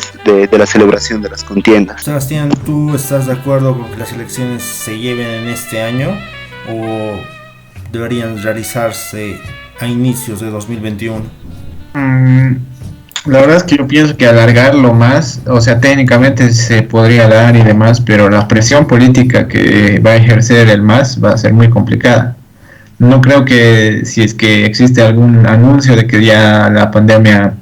celebración de las contiendas. Sebastián, ¿tú estás de acuerdo con que las elecciones se lleven en este año o deberían realizarse a inicios de 2021? La verdad es que yo pienso que alargarlo más, o sea, técnicamente se podría dar y demás, pero la presión política que va a ejercer el MAS va a ser muy complicada. No creo que si es que existe algún anuncio de que ya la pandemia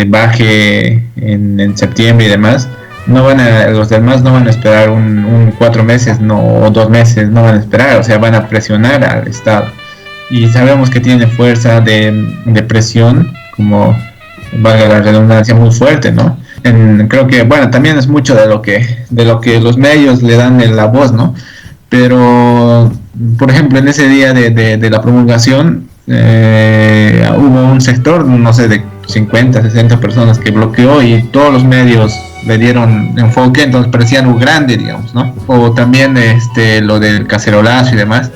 baje en septiembre y demás, los demás no van a esperar un 4 meses o 2 meses, no van a esperar, o sea, van a presionar al Estado. Y sabemos que tiene fuerza de presión, como valga la redundancia, muy fuerte, ¿no? Creo que, bueno, también es mucho de lo que los medios le dan la voz, ¿no? Pero, por ejemplo, en ese día de la promulgación, hubo un sector, no sé, de 50, 60 personas que bloqueó y todos los medios le dieron enfoque, entonces parecía algo grande, digamos, ¿no? O también lo del cacerolazo y demás,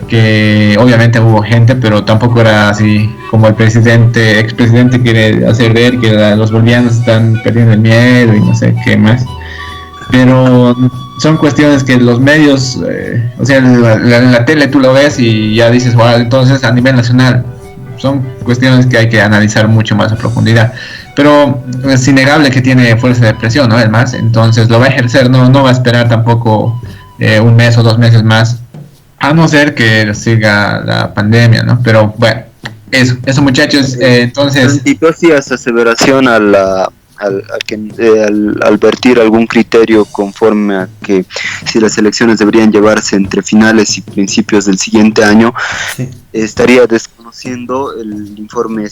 que obviamente hubo gente, pero tampoco era así como el expresidente quiere hacer ver que los bolivianos están perdiendo el miedo y no sé qué más. Pero son cuestiones que los medios, o sea, en la tele tú lo ves y ya dices, wow, entonces a nivel nacional son cuestiones que hay que analizar mucho más a profundidad. Pero es innegable que tiene fuerza de presión, ¿no? Además, entonces lo va a ejercer, no va a esperar tampoco un mes o 2 meses más, a no ser que siga la pandemia, ¿no? Pero bueno, eso muchachos, entonces... Y tú hacías aseveración a al vertir algún criterio conforme a que si las elecciones deberían llevarse entre finales y principios del siguiente año, sí, estaría desconociendo el informe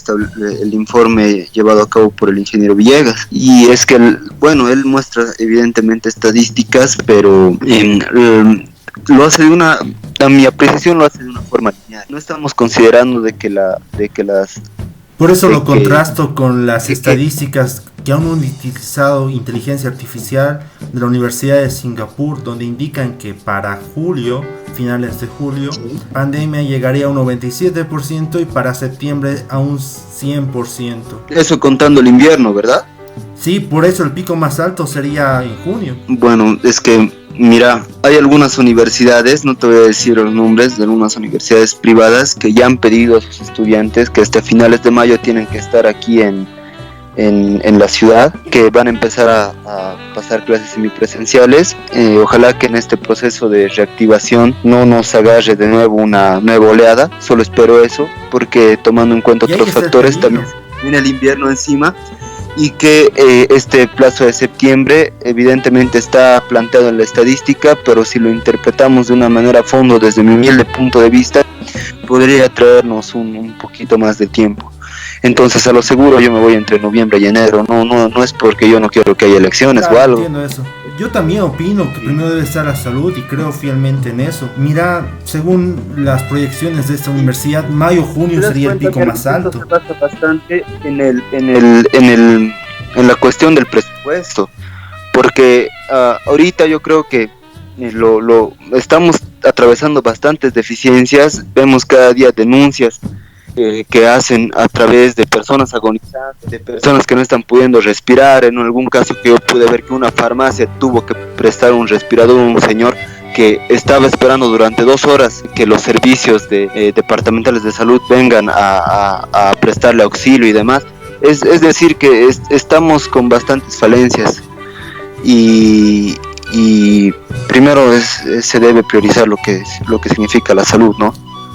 llevado a cabo por el ingeniero Villegas. Y es que, él muestra evidentemente estadísticas, pero lo hace a mi apreciación lo hace de una forma lineal. No estamos considerando de que las... Por eso lo contrasto con las estadísticas que aún han utilizado inteligencia artificial de la Universidad de Singapur, donde indican que para julio, finales de julio, sí, pandemia llegaría a un 97% y para septiembre a un 100%. Eso contando el invierno, ¿verdad? Sí, por eso el pico más alto sería en junio. Bueno, es que, mira, hay algunas universidades, no te voy a decir los nombres, de algunas universidades privadas que ya han pedido a sus estudiantes que hasta finales de mayo tienen que estar aquí en la ciudad, que van a empezar a pasar clases semipresenciales. Ojalá que en este proceso de reactivación no nos agarre de nuevo una nueva oleada, solo espero eso, porque tomando en cuenta otros factores, también viene el invierno encima, y que este plazo de septiembre evidentemente está planteado en la estadística, pero si lo interpretamos de una manera a fondo desde mi humilde punto de vista, podría traernos un poquito más de tiempo. Entonces, a lo seguro yo me voy entre noviembre y enero. No es porque yo no quiero que haya elecciones, claro, o algo. Entiendo eso. Yo también opino que primero debe estar la salud y creo fielmente en eso. Mira, según las proyecciones de esta universidad, mayo-junio sería el pico más alto. Se basa bastante en la cuestión del presupuesto, porque ahorita yo creo que estamos atravesando bastantes deficiencias. Vemos cada día denuncias que hacen a través de personas agonizantes, de personas que no están pudiendo respirar. En algún caso que yo pude ver que una farmacia tuvo que prestar un respirador a un señor que estaba esperando durante 2 horas que los servicios departamentales de salud vengan a prestarle auxilio y demás. Es decir que estamos con bastantes falencias y primero se debe priorizar lo que significa la salud, ¿no?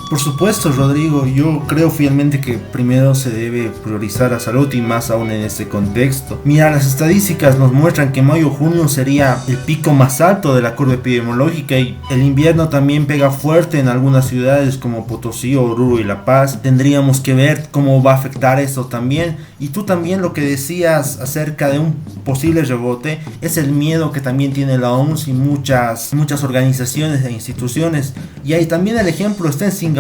Por supuesto, Rodrigo, yo creo fielmente que primero se debe priorizar la salud y más aún en este contexto. Mira, las estadísticas nos muestran que mayo-junio sería el pico más alto de la curva epidemiológica y el invierno también pega fuerte en algunas ciudades como Potosí, Oruro y La Paz. Tendríamos que ver cómo va a afectar eso también. Y tú también lo que decías acerca de un posible rebote es el miedo que también tiene la OMS y muchas organizaciones e instituciones. Y ahí también el ejemplo está en Singapur,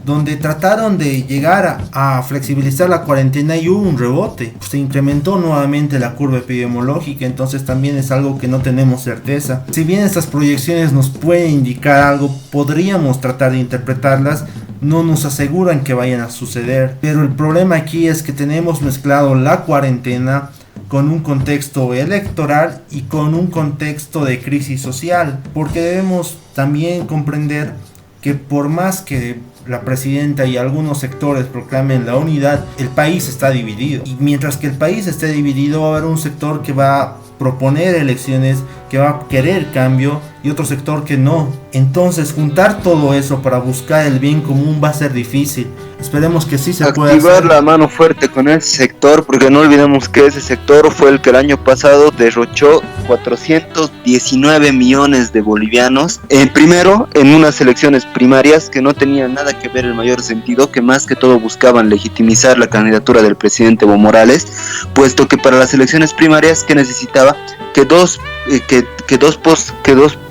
donde trataron de llegar a flexibilizar la cuarentena y hubo un rebote. Se incrementó nuevamente la curva epidemiológica, entonces también es algo que no tenemos certeza. Si bien estas proyecciones nos pueden indicar algo, podríamos tratar de interpretarlas. No nos aseguran que vayan a suceder, pero el problema aquí es que tenemos mezclado la cuarentena con un contexto electoral y con un contexto de crisis social, porque debemos también comprender que por más que la presidenta y algunos sectores proclamen la unidad, el país está dividido, y mientras que el país esté dividido va a haber un sector que va a proponer elecciones, que va a querer cambio y otro sector que no. Entonces juntar todo eso para buscar el bien común va a ser difícil. Esperemos que sí se pueda hacer. Activar la mano fuerte con ese sector, porque no olvidemos que ese sector fue el que el año pasado derrochó 419 millones de bolivianos, primero en unas elecciones primarias que no tenían nada que ver el mayor sentido, que más que todo buscaban legitimizar la candidatura del presidente Evo Morales, puesto que para las elecciones primarias que necesitaba que dos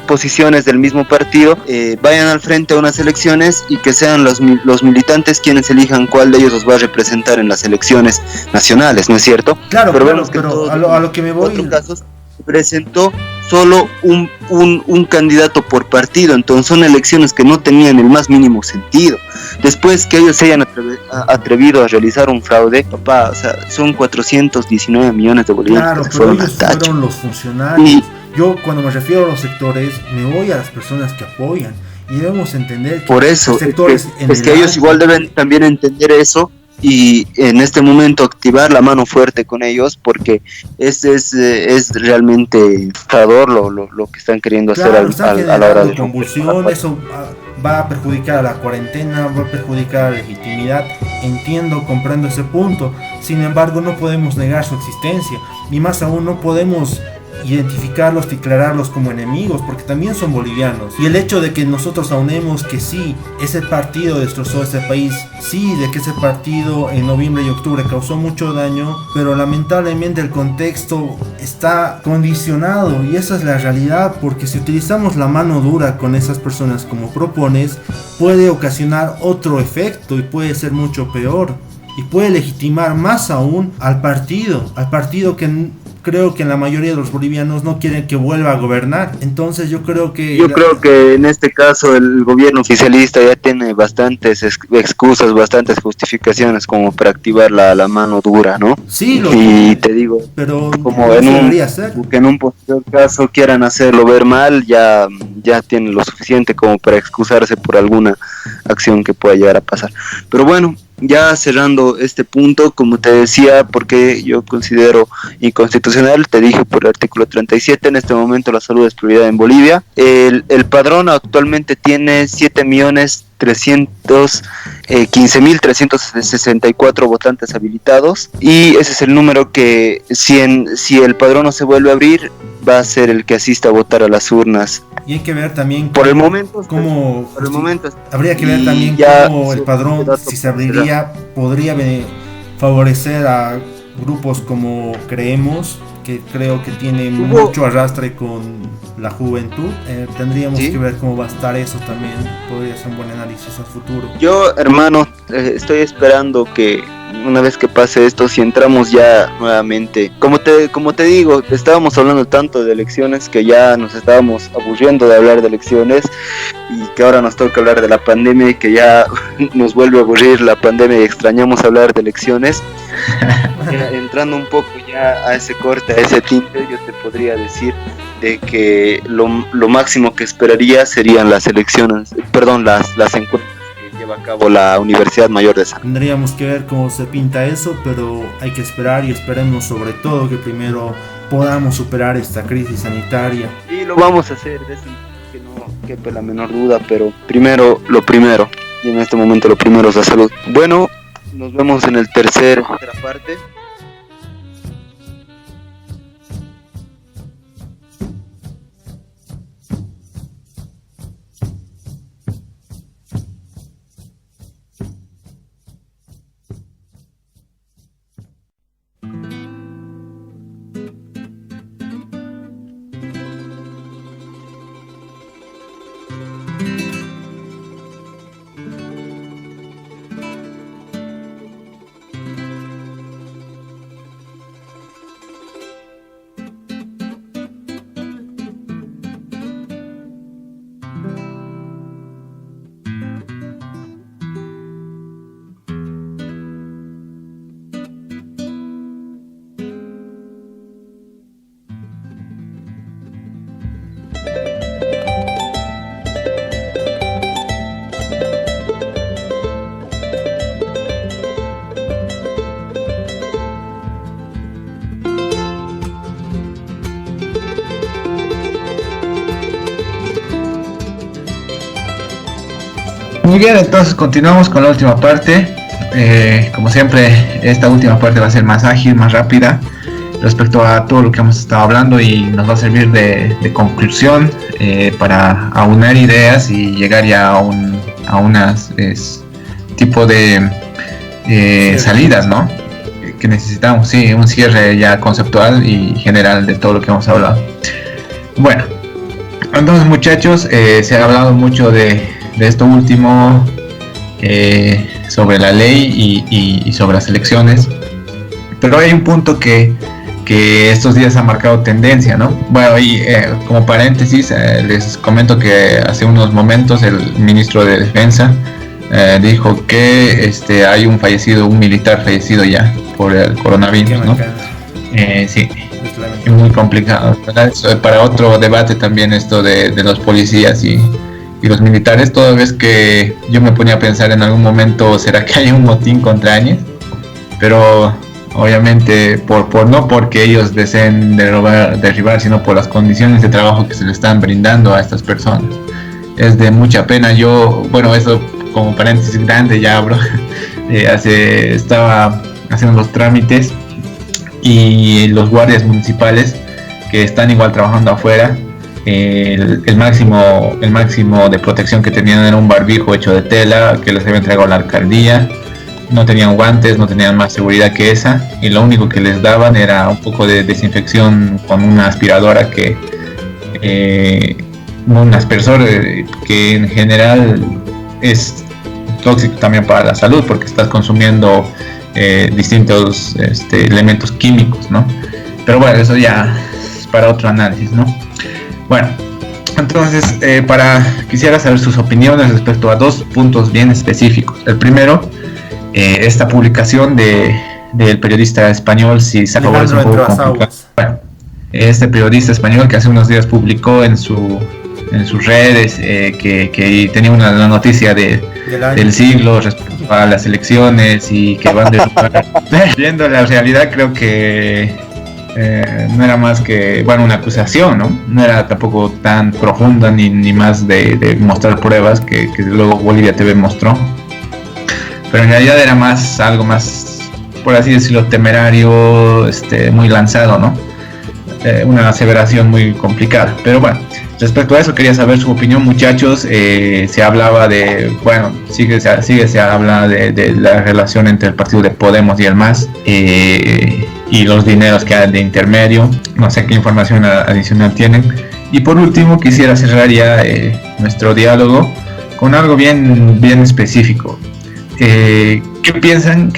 posiciones del mismo partido vayan al frente a unas elecciones y que sean los militantes quienes elijan cuál de ellos los va a representar en las elecciones nacionales, ¿no es cierto? Claro, pero vemos que a lo que me voy. En otros casos presentó solo un candidato por partido, entonces son elecciones que no tenían el más mínimo sentido. Después que ellos se hayan atrevido a realizar un fraude, papá, o sea, son 419 millones de bolivianos. Claro, pero ellos fueron los funcionarios. Yo cuando me refiero a los sectores, me voy a las personas que apoyan. Y debemos entender que por eso, es que ellos igual deben también entender eso y en este momento activar la mano fuerte con ellos, porque es realmente frustrador lo que están queriendo hacer a la hora de convulsión. Eso va a perjudicar a la cuarentena, va a perjudicar a la legitimidad. Entiendo, comprendo ese punto. Sin embargo, no podemos negar su existencia, y más aún no podemos identificarlos, declararlos como enemigos, porque también son bolivianos. Y el hecho de que nosotros aunemos que sí, ese partido destrozó ese país, sí, de que ese partido en noviembre y octubre causó mucho daño, pero lamentablemente el contexto está condicionado, y esa es la realidad, porque si utilizamos la mano dura con esas personas como propones, puede ocasionar otro efecto y puede ser mucho peor, y puede legitimar más aún al partido que creo que en la mayoría de los bolivianos no quieren que vuelva a gobernar. Entonces yo creo que en este caso el gobierno oficialista ya tiene bastantes excusas, bastantes justificaciones como para activar la mano dura, ¿no? Sí, y te digo, pero como en un posterior caso quieran hacerlo ver mal, ya tienen lo suficiente como para excusarse por alguna acción que pueda llegar a pasar. Pero bueno, ya cerrando este punto, como te decía, porque yo considero inconstitucional, te dije por el artículo 37, en este momento la salud es prioridad en Bolivia. El padrón actualmente tiene 7.315.364 votantes habilitados, y ese es el número que si el padrón no se vuelve a abrir, va a ser el que asista a votar a las urnas. Y hay que ver también cómo habría que ver también cómo el padrón, si se abriría, podría favorecer a grupos como Creemos, que creo que tiene mucho arrastre con la juventud. Tendríamos que ver cómo va a estar eso también. Podría ser un buen análisis a futuro. Yo, hermano, estoy esperando que una vez que pase esto, si entramos ya nuevamente, como te digo, estábamos hablando tanto de elecciones que ya nos estábamos aburriendo de hablar de elecciones, y que ahora nos toca hablar de la pandemia, y que ya nos vuelve a aburrir la pandemia y extrañamos hablar de elecciones. Entrando un poco ya a ese corte, a ese tinte, yo te podría decir de que lo máximo que esperaría serían las elecciones, las encuestas que lleva a cabo la Universidad Mayor de San. Tendríamos que ver cómo se pinta eso, pero hay que esperar, y esperemos sobre todo que primero podamos superar esta crisis sanitaria. Y lo vamos a hacer, de eso que no quepa la menor duda, pero lo primero, y en este momento lo primero es la salud. Bueno, nos vemos en el tercera parte. Muy bien, entonces continuamos con la última parte. Como siempre, esta última parte va a ser más ágil, más rápida respecto a todo lo que hemos estado hablando, y nos va a servir de conclusión para aunar ideas y llegar ya a unas tipo de salidas, ¿no? Que necesitamos, sí, un cierre ya conceptual y general de todo lo que hemos hablado. Bueno, entonces, muchachos, se ha hablado mucho de esto último, sobre la ley y sobre las elecciones, pero hay un punto que estos días ha marcado tendencia, ¿no? Bueno, y como paréntesis, les comento que hace unos momentos el ministro de Defensa dijo que hay un militar fallecido ya por el coronavirus, ¿no? Sí, es muy complicado, ¿verdad? Para otro debate también esto de los policías y los militares, toda vez que yo me ponía a pensar en algún momento, ¿será que hay un motín contra Áñez? Pero obviamente no porque ellos deseen derribar, sino por las condiciones de trabajo que se le están brindando a estas personas. es de mucha pena. Yo, bueno, eso como paréntesis grande ya abro, estaba haciendo los trámites y los guardias municipales que están igual trabajando afuera, el máximo de protección que tenían era un barbijo hecho de tela que les había entregado la alcaldía. No tenían guantes, no tenían más seguridad que esa, y lo único que les daban era un poco de desinfección con una aspiradora un aspersor que en general es tóxico también para la salud porque estás consumiendo distintos elementos químicos, ¿no? Pero bueno, eso ya es para otro análisis, ¿no? Bueno, entonces quisiera saber sus opiniones respecto a dos puntos bien específicos. El primero, esta publicación del periodista español, si se acabó, es un poco complicado. Bueno, este periodista español que hace unos días publicó en sus redes que tenía la noticia del siglo respecto a las elecciones y que van de viendo la realidad, creo que no era más que, bueno, una acusación, no era tampoco tan profunda ni más de mostrar pruebas que luego Bolivia TV mostró, pero en realidad era algo más, por así decirlo, temerario, muy lanzado, ¿no? Una aseveración muy complicada. Pero bueno, respecto a eso quería saber su opinión, muchachos. Se hablaba se habla de la relación entre el partido de Podemos y el MAS, y los dineros que hay de intermedio. No sé qué información adicional tienen. Y por último quisiera cerrar ya nuestro diálogo con algo bien específico. ¿Qué piensan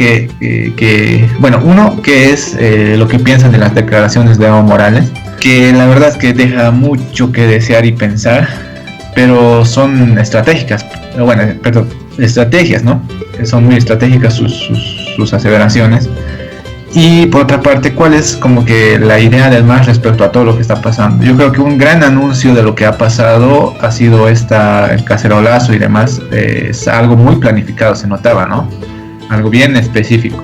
bueno, uno, qué es lo que piensan de las declaraciones de Evo Morales? Que la verdad es que deja mucho que desear y pensar, pero son estratégicas, estrategias, ¿no? Son muy estratégicas sus aseveraciones. Y por otra parte, ¿cuál es como que la idea del MAS respecto a todo lo que está pasando? Yo creo que un gran anuncio de lo que ha pasado ha sido el cacerolazo y demás. Es algo muy planificado, se notaba, ¿no? Algo bien específico.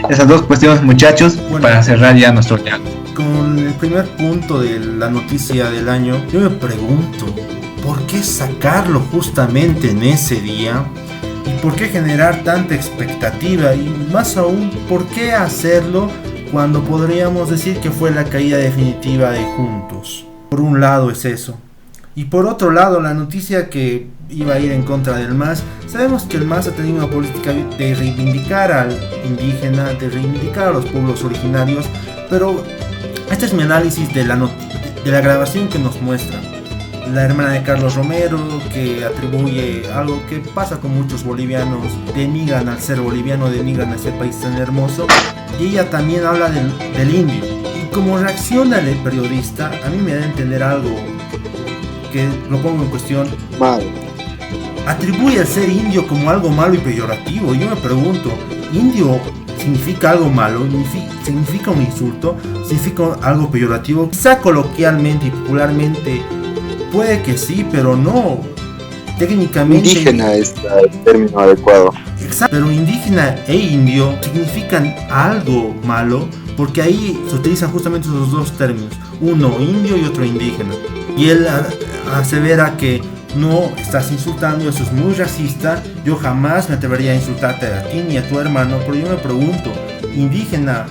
Esas dos cuestiones, muchachos, para cerrar ya nuestro diálogo. Con el primer punto de la noticia del año, yo me pregunto, ¿por qué sacarlo justamente en ese día? ¿Y por qué generar tanta expectativa? Y más aún, ¿por qué hacerlo cuando podríamos decir que fue la caída definitiva de Juntos? Por un lado es eso. Y por otro lado, la noticia que iba a ir en contra del MAS. Sabemos que el MAS ha tenido una política de reivindicar al indígena, de reivindicar a los pueblos originarios, pero este es mi análisis de la grabación que nos muestra. La hermana de Carlos Romero, que atribuye algo que pasa con muchos bolivianos, denigran al ser boliviano, denigran a ese país tan hermoso, y ella también habla del indio. Y como reacciona el periodista, a mí me da a entender algo que lo pongo en cuestión. Mal. Atribuye el ser indio como algo malo y peyorativo. Yo me pregunto, ¿indio significa algo malo? ¿Significa un insulto? ¿Significa algo peyorativo? Quizá coloquialmente y popularmente puede que sí, pero no. Técnicamente indígena es el término adecuado. Exacto, pero indígena e indio significan algo malo, porque ahí se utilizan justamente esos dos términos, uno indio y otro indígena. Y él asevera que no estás insultando, eso es muy racista, yo jamás me atrevería a insultarte a ti ni a tu hermano. Pero yo me pregunto, indígena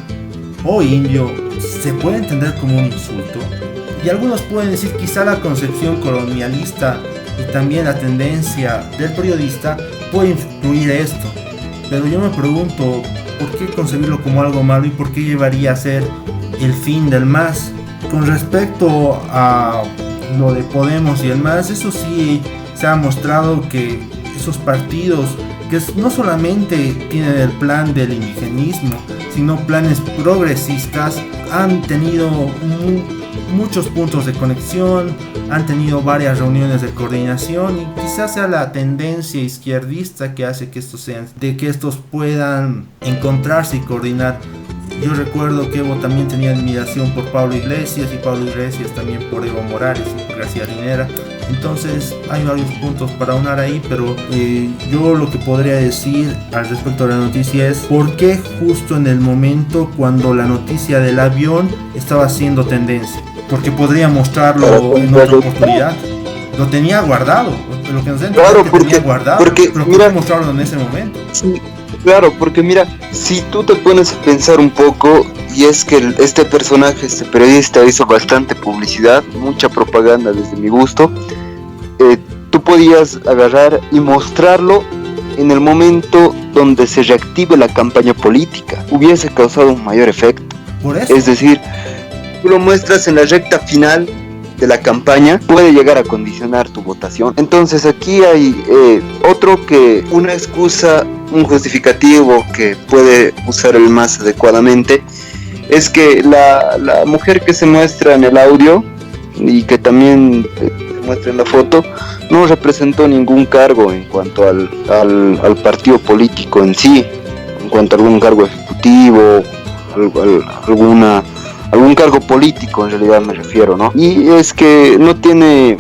o indio, ¿se puede entender como un insulto? Y algunos pueden decir quizá la concepción colonialista y también la tendencia del periodista puede influir esto, pero yo me pregunto, ¿por qué concebirlo como algo malo y por qué llevaría a ser el fin del MAS? Con respecto a lo de Podemos y el MAS, eso sí se ha mostrado que esos partidos que no solamente tienen el plan del indigenismo, sino planes progresistas, han tenido muchos puntos de conexión, han tenido varias reuniones de coordinación, y quizás sea la tendencia izquierdista que hace que estos puedan encontrarse y coordinar. Yo recuerdo que Evo también tenía admiración por Pablo Iglesias y Pablo Iglesias también por Evo Morales y por García Linera. Entonces hay varios puntos para unar ahí, pero yo lo que podría decir al respecto de la noticia es ¿por qué justo en el momento cuando la noticia del avión estaba haciendo tendencia? Porque podría mostrarlo en otra oportunidad. Lo tenía guardado. lo que nos den Claro, que porque, tenía guardado, porque pero mira, mostrarlo en ese momento. sí, claro, porque mira, si tú te pones a pensar un poco, y es que este personaje, este periodista hizo bastante publicidad, mucha propaganda desde mi gusto, tú podías agarrar y mostrarlo en el momento donde se reactive la campaña política, hubiese causado un mayor efecto. Por eso. Es decir, tú lo muestras en la recta final de la campaña, puede llegar a condicionar tu votación. Entonces aquí hay una excusa, un justificativo que puede usar el más adecuadamente, es que la mujer que se muestra en el audio y que también se muestra en la foto no representó ningún cargo en cuanto al partido político en sí, en cuanto a algún cargo ejecutivo, algún cargo político en realidad me refiero, ¿no? Y es que no tiene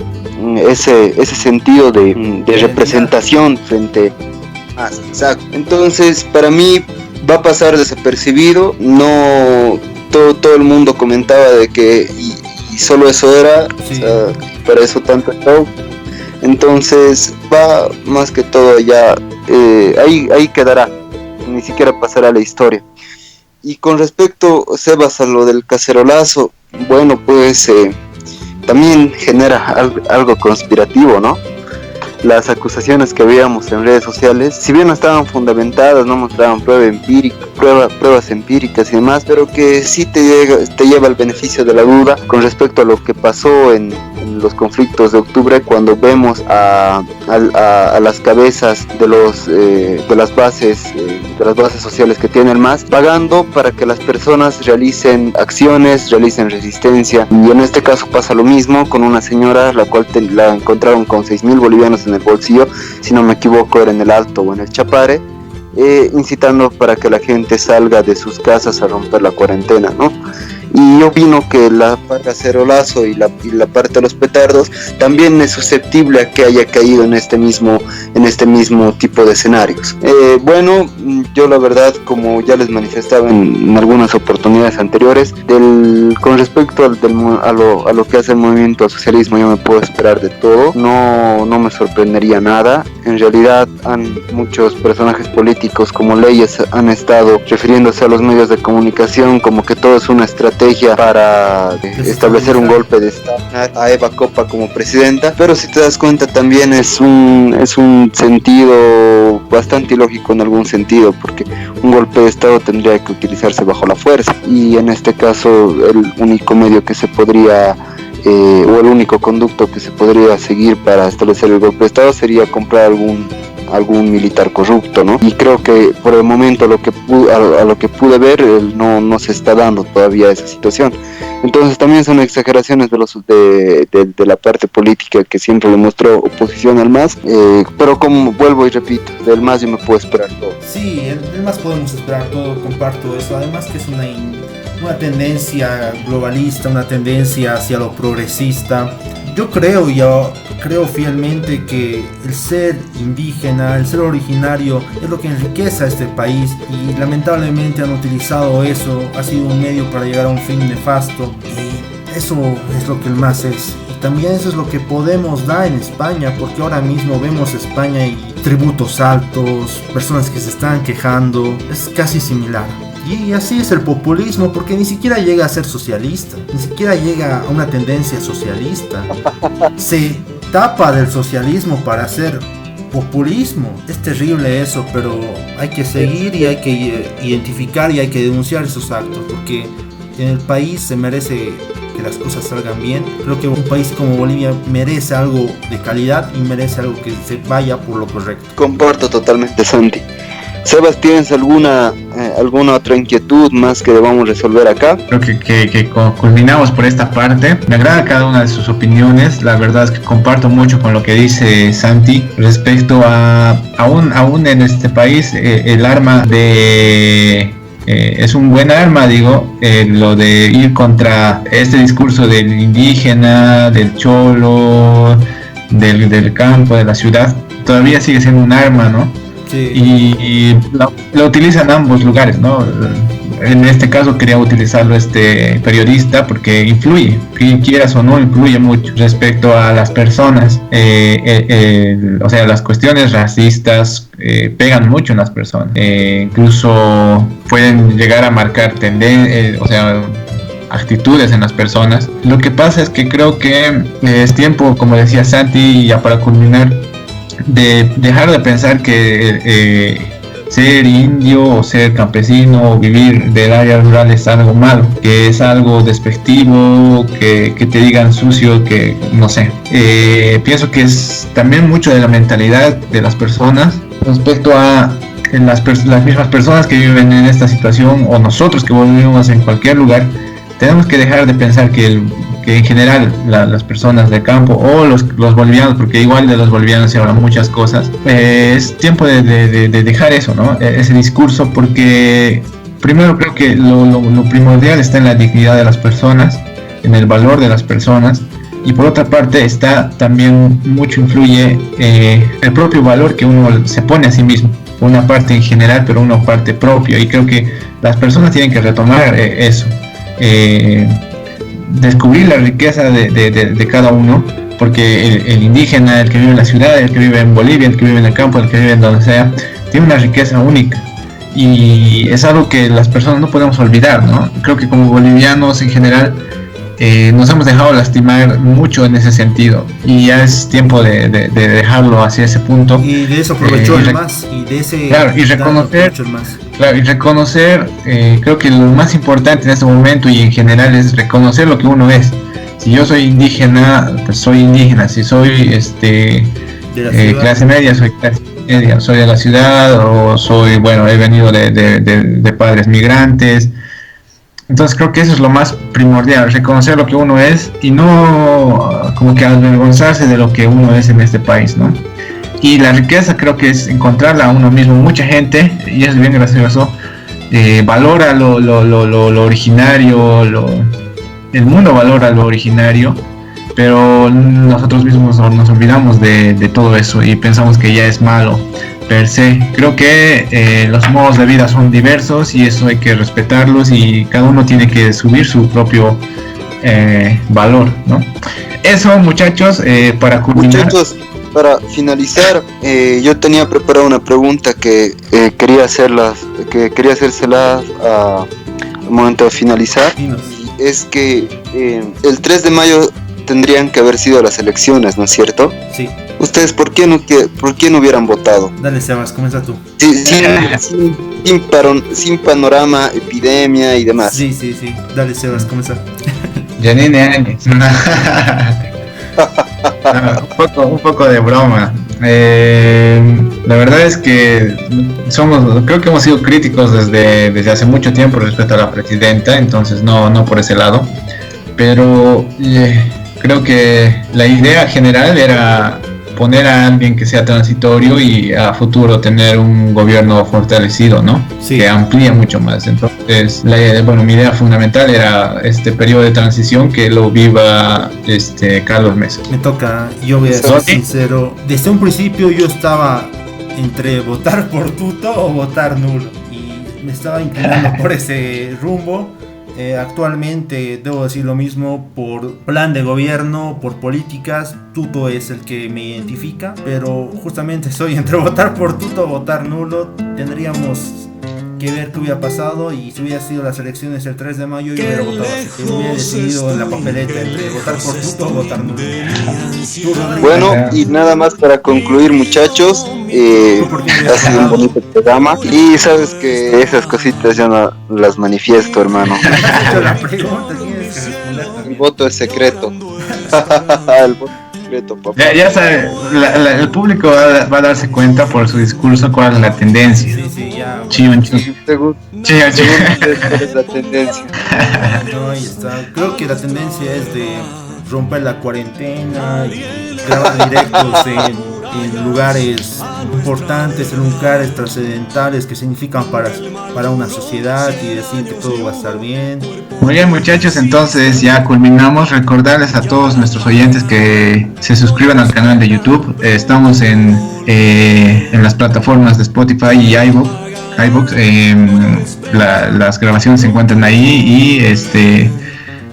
ese sentido de representación frente a... Exacto. Entonces, para mí va a pasar desapercibido, no todo el mundo comentaba de que y solo eso era, sí. O sea, para eso tanto show. Entonces va más que todo ya, ahí quedará, ni siquiera pasará la historia. Y con respecto, Sebas, a lo del cacerolazo, bueno, pues también genera algo conspirativo, ¿no? Las acusaciones que veíamos en redes sociales, si bien no estaban fundamentadas, no mostraban pruebas empíricas y demás, pero que sí te lleva el beneficio de la duda con respecto a lo que pasó en los conflictos de octubre, cuando vemos a las cabezas de las bases sociales que tiene el MAS, pagando para que las personas realicen acciones, realicen resistencia. Y en este caso pasa lo mismo con una señora, la cual la encontraron con 6,000 bolivianos en el bolsillo, si no me equivoco era en el Alto o en el Chapare, incitando para que la gente salga de sus casas a romper la cuarentena, ¿no? Y yo opino que la parte cacerolazo y la parte de los petardos también es susceptible a que haya caído en este mismo tipo de escenarios. Bueno, yo la verdad, como ya les manifestaba en algunas oportunidades anteriores, con respecto a lo que hace el movimiento al socialismo, yo me puedo esperar de todo, no me sorprendería nada. En realidad muchos personajes políticos como Leyes han estado refiriéndose a los medios de comunicación como que todo es una estrategia para establecer un golpe de estado, a Eva Copa como presidenta, pero si te das cuenta también es un sentido bastante ilógico en algún sentido, porque un golpe de estado tendría que utilizarse bajo la fuerza, y en este caso el único medio que se podría o el único conducto que se podría seguir para establecer el golpe de estado sería comprar algún militar corrupto, ¿no? Y creo que por el momento a lo que pude ver no se está dando todavía esa situación. Entonces también son exageraciones de la parte política que siempre le mostró oposición al MAS, pero como vuelvo y repito, del MAS yo me puedo esperar todo. Sí, del MAS podemos esperar todo, comparto eso, además que es una tendencia globalista, una tendencia hacia lo progresista. Yo creo fielmente que el ser indígena, el ser originario es lo que enriquece a este país, y lamentablemente han utilizado eso, ha sido un medio para llegar a un fin nefasto, y eso es lo que el MAS es. Y también eso es lo que podemos dar en España, porque ahora mismo vemos España y tributos altos, personas que se están quejando, es casi similar. Y así es el populismo, porque ni siquiera llega a ser socialista, ni siquiera llega a una tendencia socialista. Se tapa del socialismo para hacer populismo. Es terrible eso, pero hay que seguir y hay que identificar y hay que denunciar esos actos, porque en el país se merece que las cosas salgan bien. Creo que un país como Bolivia merece algo de calidad y merece algo que se vaya por lo correcto. Comparto totalmente, Santi. Sebas, ¿tienes alguna otra inquietud más que debamos resolver acá? Creo que culminamos por esta parte. Me agrada cada una de sus opiniones. La verdad es que comparto mucho con lo que dice Santi respecto a aún en este país el arma es un buen arma, lo de ir contra este discurso del indígena, del cholo, del campo, de la ciudad. Todavía sigue siendo un arma, ¿no? Sí. Y la utilizan ambos lugares, ¿no? en este caso quería utilizarlo este periodista porque influye, quieras o no, influye mucho respecto a las personas. O sea, las cuestiones racistas pegan mucho en las personas. Incluso pueden llegar a marcar tendencias, o sea, actitudes en las personas. Lo que pasa es que creo que es tiempo, como decía Santi, ya para culminar, de dejar de pensar que ser indio o ser campesino o vivir del área rural es algo malo, que es algo despectivo, que te digan sucio, que no sé. Pienso que es también mucho de la mentalidad de las personas respecto a las mismas personas que viven en esta situación, o nosotros que vivimos en cualquier lugar. Tenemos que dejar de pensar que en general las personas del campo o los bolivianos, porque igual de los bolivianos se hablan muchas cosas, es tiempo de dejar eso, ¿no? Ese discurso, porque primero creo que lo primordial está en la dignidad de las personas, en el valor de las personas, y por otra parte está también mucho influye el propio valor que uno se pone a sí mismo, una parte en general pero una parte propia, y creo que las personas tienen que retomar eso. Descubrir la riqueza de cada uno, porque el indígena, el que vive en la ciudad, el que vive en Bolivia, el que vive en el campo, el que vive en donde sea, tiene una riqueza única, y es algo que las personas no podemos olvidar, ¿no? Creo que como bolivianos en general nos hemos dejado lastimar mucho en ese sentido, y ya es tiempo de dejarlo hacia ese punto, y de eso aprovechó el más, y de ese claro, y reconocer el más. Claro, y reconocer, creo que lo más importante en este momento y en general es reconocer lo que uno es. Si yo soy indígena, pues soy indígena. Si soy clase media, soy clase media. Soy de la ciudad, o soy, bueno, he venido de padres migrantes. Entonces creo que eso es lo más primordial, reconocer lo que uno es y no como que avergonzarse de lo que uno es en este país, ¿no? Y la riqueza creo que es encontrarla a uno mismo. Mucha gente, y es bien gracioso, valora lo originario, el mundo valora lo originario, pero nosotros mismos nos olvidamos de todo eso y pensamos que ya es malo per se. Creo que los modos de vida son diversos y eso hay que respetarlos, y cada uno tiene que subir su propio valor, ¿no? Eso, muchachos, para culminar. Muchachos, para finalizar, yo tenía preparada una pregunta que quería hacérselas al momento de finalizar. Y es que el 3 de mayo tendrían que haber sido las elecciones, ¿no es cierto? Sí. ¿Ustedes por qué no hubieran votado? Dale, Sebas, comienza tú. Sin panorama, epidemia y demás. Sí. Dale, Sebas, comienza. Janine Áñez. Un poco de broma. La verdad es que creo que hemos sido críticos desde hace mucho tiempo respecto a la presidenta, entonces no por ese lado, pero creo que la idea general era poner a alguien que sea transitorio y a futuro tener un gobierno fortalecido, ¿no? Sí. Que amplíe mucho más. Entonces, mi idea fundamental era este periodo de transición que lo viva Carlos Mesa. Me toca, yo voy a ser sincero, desde un principio yo estaba entre votar por tuto o votar nulo, y me estaba inclinando por ese rumbo. Actualmente debo decir lo mismo, por plan de gobierno, por políticas, tuto es el que me identifica, pero justamente estoy entre votar por tuto o votar nulo. Tendríamos que ver qué hubiera pasado, y si hubiera sido las elecciones el 3 de mayo yo hubiera votado así, hubiera decidido en la papeleta entre votar por tuto o votar nulo. Bueno, y nada más para concluir, muchachos, ha sido un bonito programa, y sabes que esas cositas yo no las manifiesto, hermano. El voto es secreto. El voto es secreto, papá. Ya sabe, el público va a darse cuenta por su discurso cuál es la tendencia. Sí, ya. Según es la tendencia. No, ahí está. Creo que la tendencia es de romper la cuarentena y grabar directos en lugares importantes, en lugares trascendentales que significan para una sociedad, y decir que todo va a estar bien. Muy bien, muchachos, entonces ya culminamos. Recordarles a todos nuestros oyentes que se suscriban al canal de YouTube. Estamos en las plataformas de Spotify y iVoox. iVoox, las grabaciones se encuentran ahí y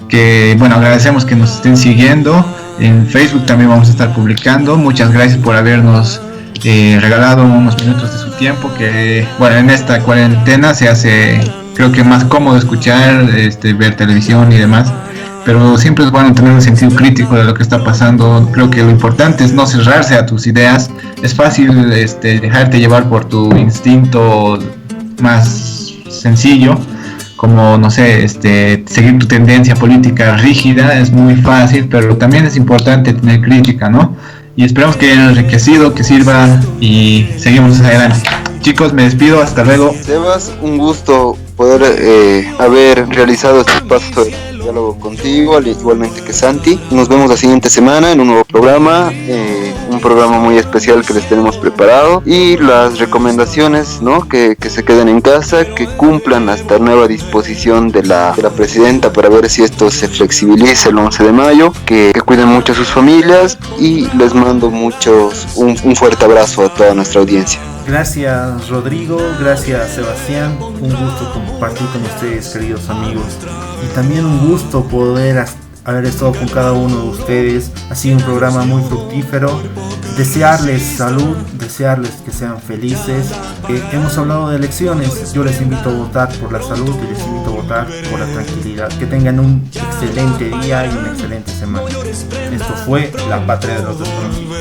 que bueno, agradecemos que nos estén siguiendo. En Facebook también vamos a estar publicando. Muchas gracias por habernos regalado unos minutos de su tiempo, que bueno, en esta cuarentena se hace, creo que más cómodo escuchar, ver televisión y demás, pero siempre es bueno tener un sentido crítico de lo que está pasando. Creo que lo importante es no cerrarse a tus ideas. Es fácil dejarte llevar por tu instinto más sencillo, como no sé, seguir tu tendencia política rígida. Es muy fácil, pero también es importante tener crítica, ¿no? Y esperamos que haya enriquecido, que sirva, y seguimos adelante. Chicos, me despido, hasta luego. Sebas, un gusto poder haber realizado este espacio de diálogo contigo, igualmente que Santi. Nos vemos la siguiente semana en un nuevo programa, un programa muy especial que les tenemos preparado, y las recomendaciones, ¿no? Que se queden en casa, que cumplan hasta nueva disposición de la presidenta para ver si esto se flexibiliza el 11 de mayo, que cuiden mucho a sus familias, y les mando un fuerte abrazo a toda nuestra audiencia. Gracias Rodrigo, gracias Sebastián, un gusto compartir con ustedes, queridos amigos, y también un gusto poder haber estado con cada uno de ustedes. Ha sido un programa muy fructífero. Desearles salud, desearles que sean felices. Hemos hablado de elecciones, yo les invito a votar por la salud y les invito a votar por la tranquilidad. Que tengan un excelente día y una excelente semana. Esto fue La Patria de los Desconocidos.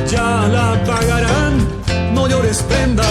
Ya la pagarán, no llores, prenda.